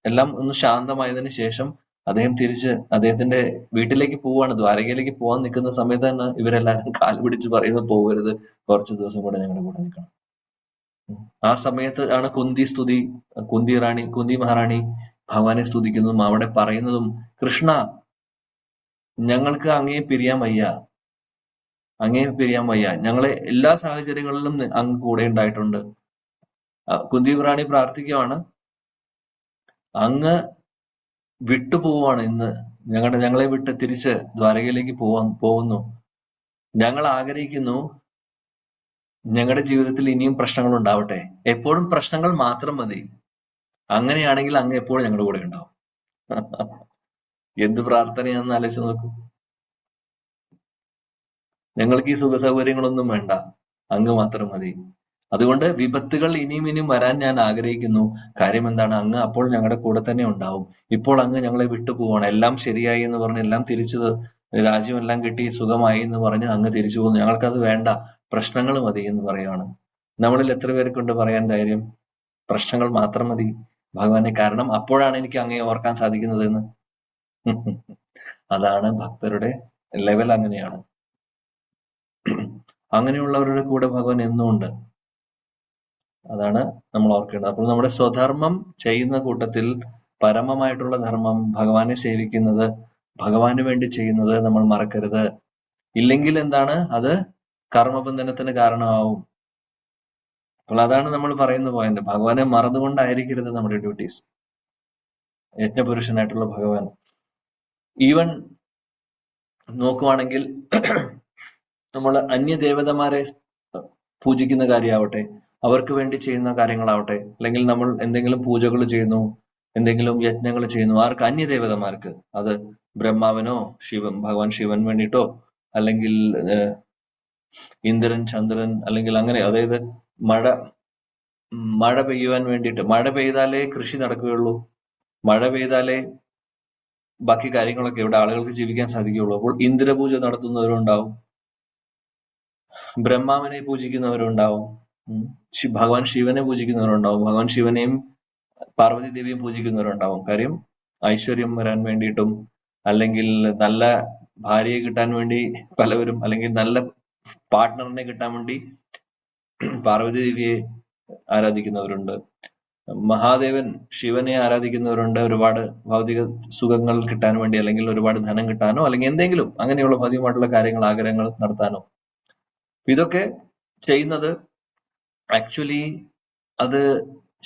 എല്ലാം ഒന്ന് ശാന്തമായതിനു ശേഷം അദ്ദേഹം തിരിച്ച് അദ്ദേഹത്തിന്റെ വീട്ടിലേക്ക് പോവാണ്. ദ്വാരകയിലേക്ക് പോകാൻ നിൽക്കുന്ന സമയത്ത് തന്നെ ഇവരെല്ലാവരും കാല് പിടിച്ച് പറയുന്നത്, പോകരുത്, കുറച്ചു ദിവസം കൂടെ ഞങ്ങളുടെ കൂടെ നിൽക്കണം. ആ സമയത്ത് ആണ് കുന്തി മഹാറാണി ഭഗവാനെ സ്തുതിക്കുന്നതും അവിടെ പറയുന്നതും, കൃഷ്ണ, ഞങ്ങൾക്ക് അങ്ങേ പിരിയാൻ വയ്യ, ഞങ്ങളെ എല്ലാ സാഹചര്യങ്ങളിലും അങ്ങ് കൂടെ ഉണ്ടായിട്ടുണ്ട്. കുന്തി മഹാറാണി പ്രാർത്ഥിക്കുവാണ്, അങ്ങ് വിട്ടുപോവാണ് ഇന്ന്, ഞങ്ങളെ വിട്ട് തിരിച്ച് ദ്വാരകയിലേക്ക് പോകുന്നു. ഞങ്ങൾ ആഗ്രഹിക്കുന്നു ഞങ്ങളുടെ ജീവിതത്തിൽ ഇനിയും പ്രശ്നങ്ങൾ ഉണ്ടാവട്ടെ, എപ്പോഴും പ്രശ്നങ്ങൾ മാത്രം മതി, അങ്ങനെയാണെങ്കിൽ അങ്ങ് എപ്പോഴും ഞങ്ങളുടെ കൂടെ ഉണ്ടാവും. എന്ത് പ്രാർത്ഥനയാണെന്ന് ആലോചിച്ച് നോക്കൂ. ഞങ്ങൾക്ക് ഈ സുഖ സൗകര്യങ്ങളൊന്നും വേണ്ട, അങ്ങ് മാത്രം മതി. അതുകൊണ്ട് വിപത്തുകൾ ഇനിയും ഇനിയും വരാൻ ഞാൻ ആഗ്രഹിക്കുന്നു. കാര്യം എന്താണ്? അങ്ങ് അപ്പോൾ ഞങ്ങളുടെ കൂടെ തന്നെ ഉണ്ടാവും. ഇപ്പോൾ അങ്ങ് ഞങ്ങളെ വിട്ടുപോവാണ്. എല്ലാം ശരിയായി എന്ന് പറഞ്ഞ് എല്ലാം തിരിച്ചു രാജ്യമെല്ലാം കിട്ടി സുഖമായി എന്ന് പറഞ്ഞ് അങ്ങ് തിരിച്ചു പോകുന്നു. ഞങ്ങൾക്കത് വേണ്ട, പ്രശ്നങ്ങൾ മതി എന്ന് പറയാണ്. നമ്മളിൽ എത്ര പേർക്കുണ്ട് പറയാൻ ധൈര്യം? പ്രശ്നങ്ങൾ മാത്രം മതി ഭഗവാനെ, കാരണം അപ്പോഴാണ് എനിക്ക് അങ്ങയെ ഓർക്കാൻ സാധിക്കുന്നത് എന്ന്. അതാണ് ഭക്തരുടെ ലെവൽ, അങ്ങനെയാണ്. അങ്ങനെയുള്ളവരുടെ കൂടെ ഭഗവാൻ എന്നും ഉണ്ട്. അതാണ് നമ്മൾ ഓർക്കേണ്ടത്. അപ്പോൾ നമ്മുടെ സ്വധർമ്മം ചെയ്യുന്ന കൂട്ടത്തിൽ പരമമായിട്ടുള്ള ധർമ്മം ഭഗവാനെ സേവിക്കുന്നത്, ഭഗവാന് വേണ്ടി ചെയ്യുന്നത് നമ്മൾ മറക്കരുത്. ഇല്ലെങ്കിൽ എന്താണ്? അത് കർമ്മബന്ധനത്തിന് കാരണമാവും. അപ്പോൾ അതാണ് നമ്മൾ പറയുന്ന പോയിന്റ്. ഭഗവാനെ മറന്നുകൊണ്ടായിരിക്കരുത് നമ്മുടെ ഡ്യൂട്ടീസ്. യജ്ഞപുരുഷനായിട്ടുള്ള ഭഗവാൻ. ഈവൻ നോക്കുവാണെങ്കിൽ നമ്മൾ അന്യദേവതമാരെ പൂജിക്കുന്ന കാര്യമാവട്ടെ, അവർക്ക് വേണ്ടി ചെയ്യുന്ന കാര്യങ്ങളാവട്ടെ, അല്ലെങ്കിൽ നമ്മൾ എന്തെങ്കിലും പൂജകൾ ചെയ്യുന്നു, എന്തെങ്കിലും യജ്ഞങ്ങൾ ചെയ്യുന്നു, ആർക്ക്? അന്യദേവതമാർക്ക്. അത് ബ്രഹ്മാവനോ ഭഗവാൻ ശിവൻ വേണ്ടിയിട്ടോ, അല്ലെങ്കിൽ ഇന്ദ്രൻ, ചന്ദ്രൻ, അല്ലെങ്കിൽ അങ്ങനെ, അതായത് മഴ പെയ്യുവാൻ വേണ്ടിയിട്ട്. മഴ പെയ്താലേ കൃഷി നടക്കുകയുള്ളൂ, മഴ പെയ്താലേ ബാക്കി കാര്യങ്ങളൊക്കെ ഇവിടെ ആളുകൾക്ക് ജീവിക്കാൻ സാധിക്കുകയുള്ളൂ. അപ്പോൾ ഇന്ദ്രപൂജ നടത്തുന്നവരുണ്ടാവും, ബ്രഹ്മാവിനെ പൂജിക്കുന്നവരുണ്ടാവും, ഭഗവാൻ ശിവനെ പൂജിക്കുന്നവരുണ്ടാവും, ഭഗവാൻ ശിവനെയും പാർവതി ദേവിയും പൂജിക്കുന്നവരുണ്ടാവും. കാര്യം ഐശ്വര്യം വരാൻ വേണ്ടിയിട്ടും, അല്ലെങ്കിൽ നല്ല ഭാര്യയെ കിട്ടാൻ വേണ്ടി പലവരും, അല്ലെങ്കിൽ നല്ല പാർട്ട്ണറിനെ കിട്ടാൻ വേണ്ടി പാർവതി ദേവിയെ ആരാധിക്കുന്നവരുണ്ട്. മഹാദേവൻ ശിവനെ ആരാധിക്കുന്നവരുണ്ട്, ഒരുപാട് ഭൗതിക സുഖങ്ങൾ കിട്ടാൻ വേണ്ടി, അല്ലെങ്കിൽ ഒരുപാട് ധനം കിട്ടാനോ, അല്ലെങ്കിൽ എന്തെങ്കിലും അങ്ങനെയുള്ള ഭൗതികമായിട്ടുള്ള കാര്യങ്ങൾ, ആഗ്രഹങ്ങൾ നടത്താനോ. ഇതൊക്കെ ചെയ്യുന്നത് ആക്ച്വലി അത്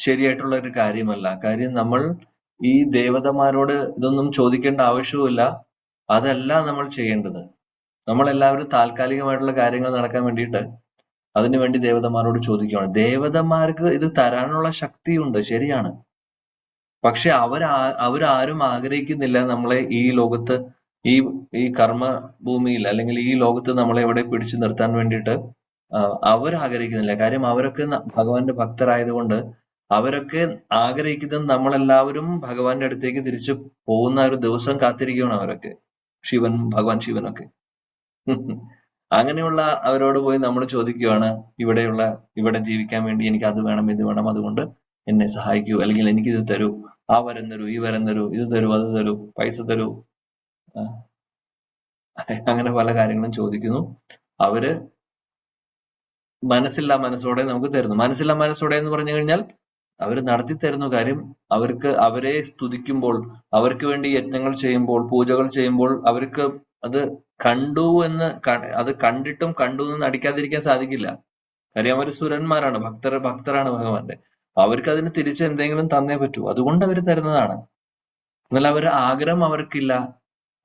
ശരിയായിട്ടുള്ള ഒരു കാര്യമല്ല. കാര്യം നമ്മൾ ഈ ദേവതമാരോട് ഇതൊന്നും ചോദിക്കേണ്ട ആവശ്യവുമില്ല. അതല്ല നമ്മൾ ചെയ്യേണ്ടത്. നമ്മളെല്ലാവരും താൽക്കാലികമായിട്ടുള്ള കാര്യങ്ങൾ നടക്കാൻ വേണ്ടിയിട്ട് അതിനുവേണ്ടി ദേവതമാരോട് ചോദിക്കുകയാണ്. ദേവതമാർക്ക് ഇത് തരാനുള്ള ശക്തിയുണ്ട്, ശരിയാണ്. പക്ഷെ അവരാരും ആഗ്രഹിക്കുന്നില്ല നമ്മളെ ഈ ലോകത്ത്, ഈ കർമ്മ ഭൂമിയിൽ, അല്ലെങ്കിൽ ഈ ലോകത്ത് നമ്മളെ ഇവിടെ പിടിച്ചു നിർത്താൻ വേണ്ടിയിട്ട് ആഗ്രഹിക്കുന്നില്ല. കാര്യം അവരൊക്കെ ഭഗവാന്റെ ഭക്തരായതുകൊണ്ട് അവരൊക്കെ ആഗ്രഹിക്കുന്നത് നമ്മളെല്ലാവരും ഭഗവാന്റെ അടുത്തേക്ക് തിരിച്ചു പോകുന്ന ഒരു ദിവസം കാത്തിരിക്കുകയാണ് അവരൊക്കെ, ഭഗവാൻ ശിവനൊക്കെ. അങ്ങനെയുള്ള അവരോട് പോയി നമ്മൾ ചോദിക്കുകയാണ്, ഇവിടെ ജീവിക്കാൻ വേണ്ടി എനിക്ക് അത് വേണം, ഇത് വേണം, അതുകൊണ്ട് എന്നെ സഹായിക്കൂ, അല്ലെങ്കിൽ എനിക്ക് ഇത് തരൂ, ആ വരം തരൂ, ഈ വരം തരൂ, ഇത് തരൂ, അത് തരൂ, പൈസ തരൂ, അങ്ങനെ പല കാര്യങ്ങളും ചോദിക്കുന്നു. അവര് മനസ്സില്ലാ മനസ്സോടെ നമുക്ക് തരുന്നു. മനസ്സില്ലാ മനസ്സോടെ എന്ന് പറഞ്ഞു കഴിഞ്ഞാൽ അവർ നടത്തി തരുന്നു. കാര്യം അവരെ സ്തുതിക്കുമ്പോൾ, അവർക്ക് വേണ്ടി യജ്ഞങ്ങൾ ചെയ്യുമ്പോൾ, പൂജകൾ ചെയ്യുമ്പോൾ അവർക്ക് അത് അത് കണ്ടിട്ടും കണ്ടു എന്ന് നടിക്കാതിരിക്കാൻ സാധിക്കില്ല. കാര്യം അവർ സുരന്മാരാണ്, ഭക്തരാണ് ഭഗവാന്റെ. അവർക്ക് അതിന് തിരിച്ച് എന്തെങ്കിലും തന്നേ പറ്റൂ. അതുകൊണ്ട് അവർ തരുന്നതാണ്. എന്നാൽ ആഗ്രഹം അവർക്കില്ല.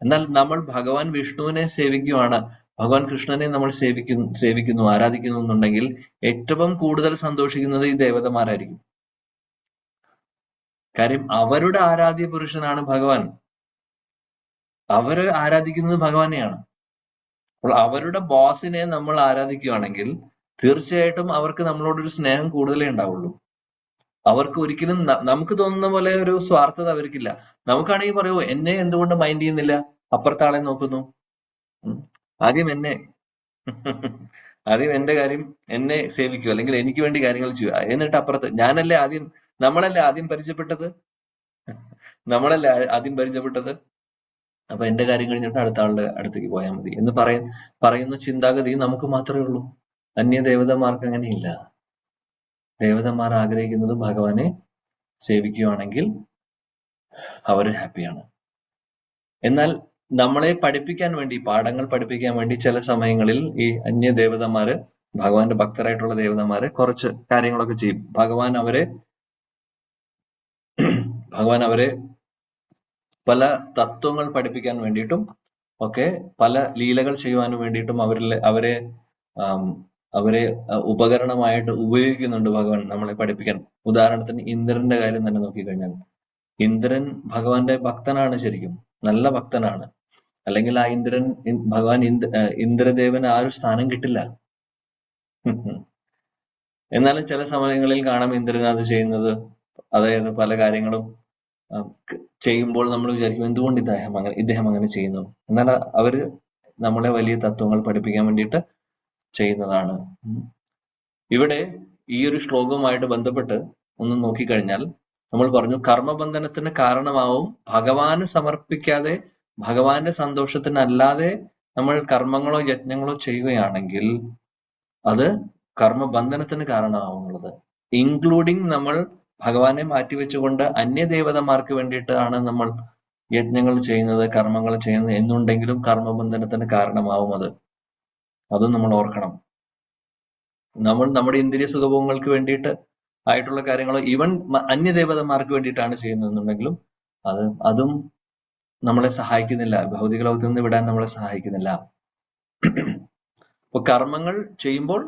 എന്നാൽ നമ്മൾ ഭഗവാൻ വിഷ്ണുവിനെ സേവിക്കുകയാണ്, ഭഗവാൻ കൃഷ്ണനെ നമ്മൾ സേവിക്കുന്നു, ആരാധിക്കുന്നു എന്നുണ്ടെങ്കിൽ ഏറ്റവും കൂടുതൽ സന്തോഷിക്കുന്നത് ഈ ദേവതമാരായിരിക്കും. കാര്യം അവരുടെ ആരാധ്യ പുരുഷനാണ് ഭഗവാൻ. അവര് ആരാധിക്കുന്നത് ഭഗവാനെയാണ്. അപ്പോൾ അവരുടെ ബോസിനെ നമ്മൾ ആരാധിക്കുകയാണെങ്കിൽ തീർച്ചയായിട്ടും അവർക്ക് നമ്മളോടൊരു സ്നേഹം കൂടുതലേ ഉണ്ടാവുള്ളൂ. അവർക്ക് ഒരിക്കലും നമുക്ക് തോന്നുന്ന പോലെ ഒരു സ്വാർത്ഥത അവർക്കില്ല. നമുക്കാണെങ്കിൽ പറയൂ, എന്നെ എന്തുകൊണ്ട് മൈൻഡ് ചെയ്യുന്നില്ല, അപ്പുറത്തെ ആളെ നോക്കുന്നു, ആദ്യം എന്റെ കാര്യം, എന്നെ സേവിക്കൂ, അല്ലെങ്കിൽ എനിക്ക് വേണ്ടി കാര്യങ്ങൾ ചെയ്യുക, എന്നിട്ട് അപ്പുറത്ത് നമ്മളല്ലേ ആദ്യം പരിചയപ്പെട്ടത്, അപ്പൊ എന്റെ കാര്യം കഴിഞ്ഞിട്ട് അടുത്ത ആളുടെ അടുത്തേക്ക് പോയാൽ മതി എന്ന് പറയുന്ന ചിന്താഗതി നമുക്ക് മാത്രമേ ഉള്ളൂ. അന്യ ദേവതമാർക്ക് അങ്ങനെയില്ല. ദേവതമാർ ആഗ്രഹിക്കുന്നത് ഭഗവാനെ സേവിക്കുകയാണെങ്കിൽ അവർ ഹാപ്പിയാണ്. എന്നാൽ നമ്മളെ പഠിപ്പിക്കാൻ വേണ്ടി, പാഠങ്ങൾ പഠിപ്പിക്കാൻ വേണ്ടി ചില സമയങ്ങളിൽ ഈ അന്യ ദേവതമാര്, ഭഗവാന്റെ ഭക്തരായിട്ടുള്ള ദേവതമാര് കുറച്ച് കാര്യങ്ങളൊക്കെ ചെയ്യും. ഭഗവാൻ അവരെ പല തത്വങ്ങൾ പഠിപ്പിക്കാൻ വേണ്ടിയിട്ടും ഒക്കെ പല ലീലകൾ ചെയ്യുവാനും വേണ്ടിയിട്ടും അവരെ ഉപകരണമായിട്ട് ഉപയോഗിക്കുന്നുണ്ട് ഭഗവാൻ നമ്മളെ പഠിപ്പിക്കാൻ. ഉദാഹരണത്തിന് ഇന്ദ്രന്റെ കാര്യം തന്നെ നോക്കിക്കഴിഞ്ഞാൽ, ഇന്ദ്രൻ ഭഗവാന്റെ ഭക്തനാണ്, ശരിക്കും നല്ല ഭക്തനാണ്. അല്ലെങ്കിൽ ആ ഭഗവാൻ ഇന്ദ്രദേവന് ആ ഒരു സ്ഥാനം കിട്ടില്ല. എന്നാലും ചില സമയങ്ങളിൽ കാണാം ഇന്ദ്രൻ അത് ചെയ്യുന്നത്, അതായത് പല കാര്യങ്ങളും ചെയ്യുമ്പോൾ നമ്മൾ വിചാരിക്കും എന്തുകൊണ്ട് ഇദ്ദേഹം അങ്ങനെ ചെയ്യുന്നു. എന്നാൽ അവര് നമ്മളെ വലിയ തത്വങ്ങൾ പഠിപ്പിക്കാൻ വേണ്ടിയിട്ട് ചെയ്യുന്നതാണ്. ഇവിടെ ഈ ഒരു ശ്ലോകവുമായിട്ട് ബന്ധപ്പെട്ട് ഒന്ന് നോക്കിക്കഴിഞ്ഞാൽ നമ്മൾ പറഞ്ഞു കർമ്മബന്ധനത്തിന് കാരണമാവും ഭഗവാന് സമർപ്പിക്കാതെ ഭഗവാന്റെ സന്തോഷത്തിനല്ലാതെ നമ്മൾ കർമ്മങ്ങളോ യജ്ഞങ്ങളോ ചെയ്യുകയാണെങ്കിൽ അത് കർമ്മബന്ധനത്തിന് കാരണമാവുന്നുള്ളത്. ഇൻക്ലൂഡിങ് നമ്മൾ ഭഗവാനെ മാറ്റിവെച്ചുകൊണ്ട് അന്യദേവതമാർക്ക് വേണ്ടിയിട്ടാണ് നമ്മൾ യജ്ഞങ്ങൾ ചെയ്യുന്നത്, കർമ്മങ്ങൾ ചെയ്യുന്നത് എന്നുണ്ടെങ്കിലും കർമ്മബന്ധനത്തിന് കാരണമാവും അതും നമ്മൾ ഓർക്കണം. നമ്മൾ നമ്മുടെ ഇന്ദ്രിയ സുഖഭോഗങ്ങൾക്ക് വേണ്ടിയിട്ട് ആയിട്ടുള്ള കാര്യങ്ങളോ ഈവൻ അന്യദേവതമാർക്ക് വേണ്ടിയിട്ടാണ് ചെയ്യുന്നതെന്നുണ്ടെങ്കിലും അതും നമ്മളെ സഹായിക്കുന്നില്ല, ഭൗതിക ലോകത്ത് നിന്ന് വിടാൻ നമ്മളെ സഹായിക്കുന്നില്ല. അപ്പൊ കർമ്മങ്ങൾ ചെയ്യുമ്പോൾ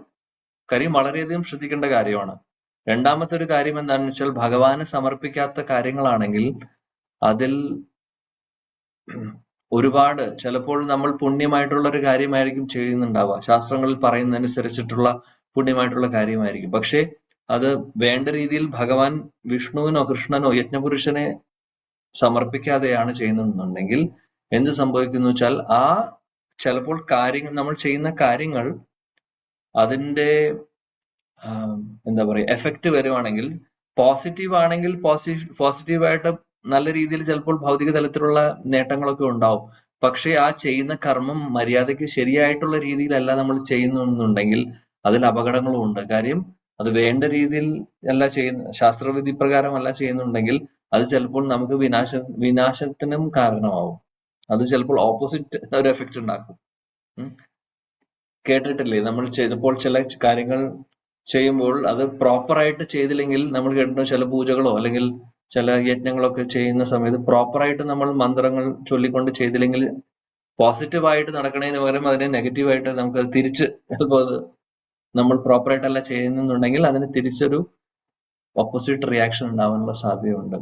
വളരെയധികം ശ്രദ്ധിക്കേണ്ട കാര്യമാണ്. രണ്ടാമത്തെ ഒരു കാര്യം എന്താണെന്ന് വെച്ചാൽ ഭഗവാന് സമർപ്പിക്കാത്ത കാര്യങ്ങളാണെങ്കിൽ അതിൽ ഒരുപാട് ചിലപ്പോൾ നമ്മൾ പുണ്യമായിട്ടുള്ള ഒരു കാര്യമായിരിക്കും ചെയ്യുന്നുണ്ടാവുക, ശാസ്ത്രങ്ങളിൽ പറയുന്നതനുസരിച്ചിട്ടുള്ള പുണ്യമായിട്ടുള്ള കാര്യമായിരിക്കും. പക്ഷെ അത് വേണ്ട രീതിയിൽ ഭഗവാൻ വിഷ്ണുവിനോ കൃഷ്ണനോ യജ്ഞപുരുഷനെ സമർപ്പിക്കാതെയാണ് ചെയ്യുന്നുണ്ടെങ്കിൽ എന്ത് സംഭവിക്കുന്നു വെച്ചാൽ ചിലപ്പോൾ നമ്മൾ ചെയ്യുന്ന കാര്യങ്ങൾ അതിന്റെ എന്താ പറയുക എഫക്റ്റ് വരുവാണെങ്കിൽ പോസിറ്റീവ് ആണെങ്കിൽ പോസിറ്റീവായിട്ട് നല്ല രീതിയിൽ ചിലപ്പോൾ ഭൗതിക തലത്തിലുള്ള നേട്ടങ്ങളൊക്കെ ഉണ്ടാവും. പക്ഷെ ആ ചെയ്യുന്ന കർമ്മം മര്യാദയ്ക്ക് ശരിയായിട്ടുള്ള രീതിയിലല്ല നമ്മൾ ചെയ്യുന്നുണ്ടെങ്കിൽ അതിൽ അപകടങ്ങളും ഉണ്ട്. കാര്യം അത് വേണ്ട രീതിയിൽ അല്ല ശാസ്ത്രവിധി പ്രകാരം അല്ല ചെയ്യുന്നുണ്ടെങ്കിൽ അത് ചിലപ്പോൾ നമുക്ക് വിനാശത്തിനും കാരണമാവും. അത് ചിലപ്പോൾ ഓപ്പോസിറ്റ് ഒരു എഫക്റ്റ് ഉണ്ടാക്കും. കേട്ടിട്ടില്ലേ, നമ്മൾ ചിലപ്പോൾ ചില കാര്യങ്ങൾ ചെയ്യുമ്പോൾ അത് പ്രോപ്പറായിട്ട് ചെയ്തില്ലെങ്കിൽ നമ്മൾ കേട്ടിട്ടുണ്ട് ചില പൂജകളോ അല്ലെങ്കിൽ ചില യജ്ഞങ്ങളൊക്കെ ചെയ്യുന്ന സമയത്ത് പ്രോപ്പറായിട്ട് നമ്മൾ മന്ത്രങ്ങൾ ചൊല്ലിക്കൊണ്ട് ചെയ്തില്ലെങ്കിൽ പോസിറ്റീവായിട്ട് നടക്കണതിന് പകരം അതിനെ നെഗറ്റീവായിട്ട് നമുക്ക് തിരിച്ച് ചിലപ്പോൾ അത് നമ്മൾ പ്രോപ്പറായിട്ടല്ല ചെയ്യുന്നുണ്ടെങ്കിൽ അതിന് തിരിച്ചൊരു ഓപ്പോസിറ്റ് റിയാക്ഷൻ ഉണ്ടാവാനുള്ള സാധ്യതയുണ്ട്.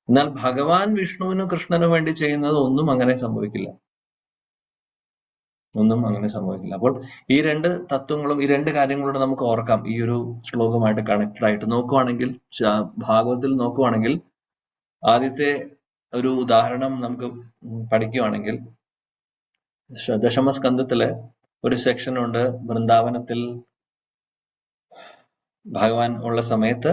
എന്നാൽ ഭഗവാൻ വിഷ്ണുവിനും കൃഷ്ണനും വേണ്ടി ചെയ്യുന്നത് ഒന്നും അങ്ങനെ സംഭവിക്കില്ല. അപ്പോൾ ഈ രണ്ട് തത്വങ്ങളും ഈ രണ്ട് കാര്യങ്ങളോട് നമുക്ക് ഓർക്കാം. ഈ ഒരു ശ്ലോകമായിട്ട് കണക്റ്റഡ് ആയിട്ട് നോക്കുവാണെങ്കിൽ, ഭാഗവത്തിൽ നോക്കുവാണെങ്കിൽ ആദ്യത്തെ ഒരു ഉദാഹരണം നമുക്ക് പഠിക്കുവാണെങ്കിൽ ദശമസ്കന്ധത്തില് ഒരു സെക്ഷൻ ഉണ്ട്. വൃന്ദാവനത്തിൽ ഭഗവാൻ ഉള്ള സമയത്ത്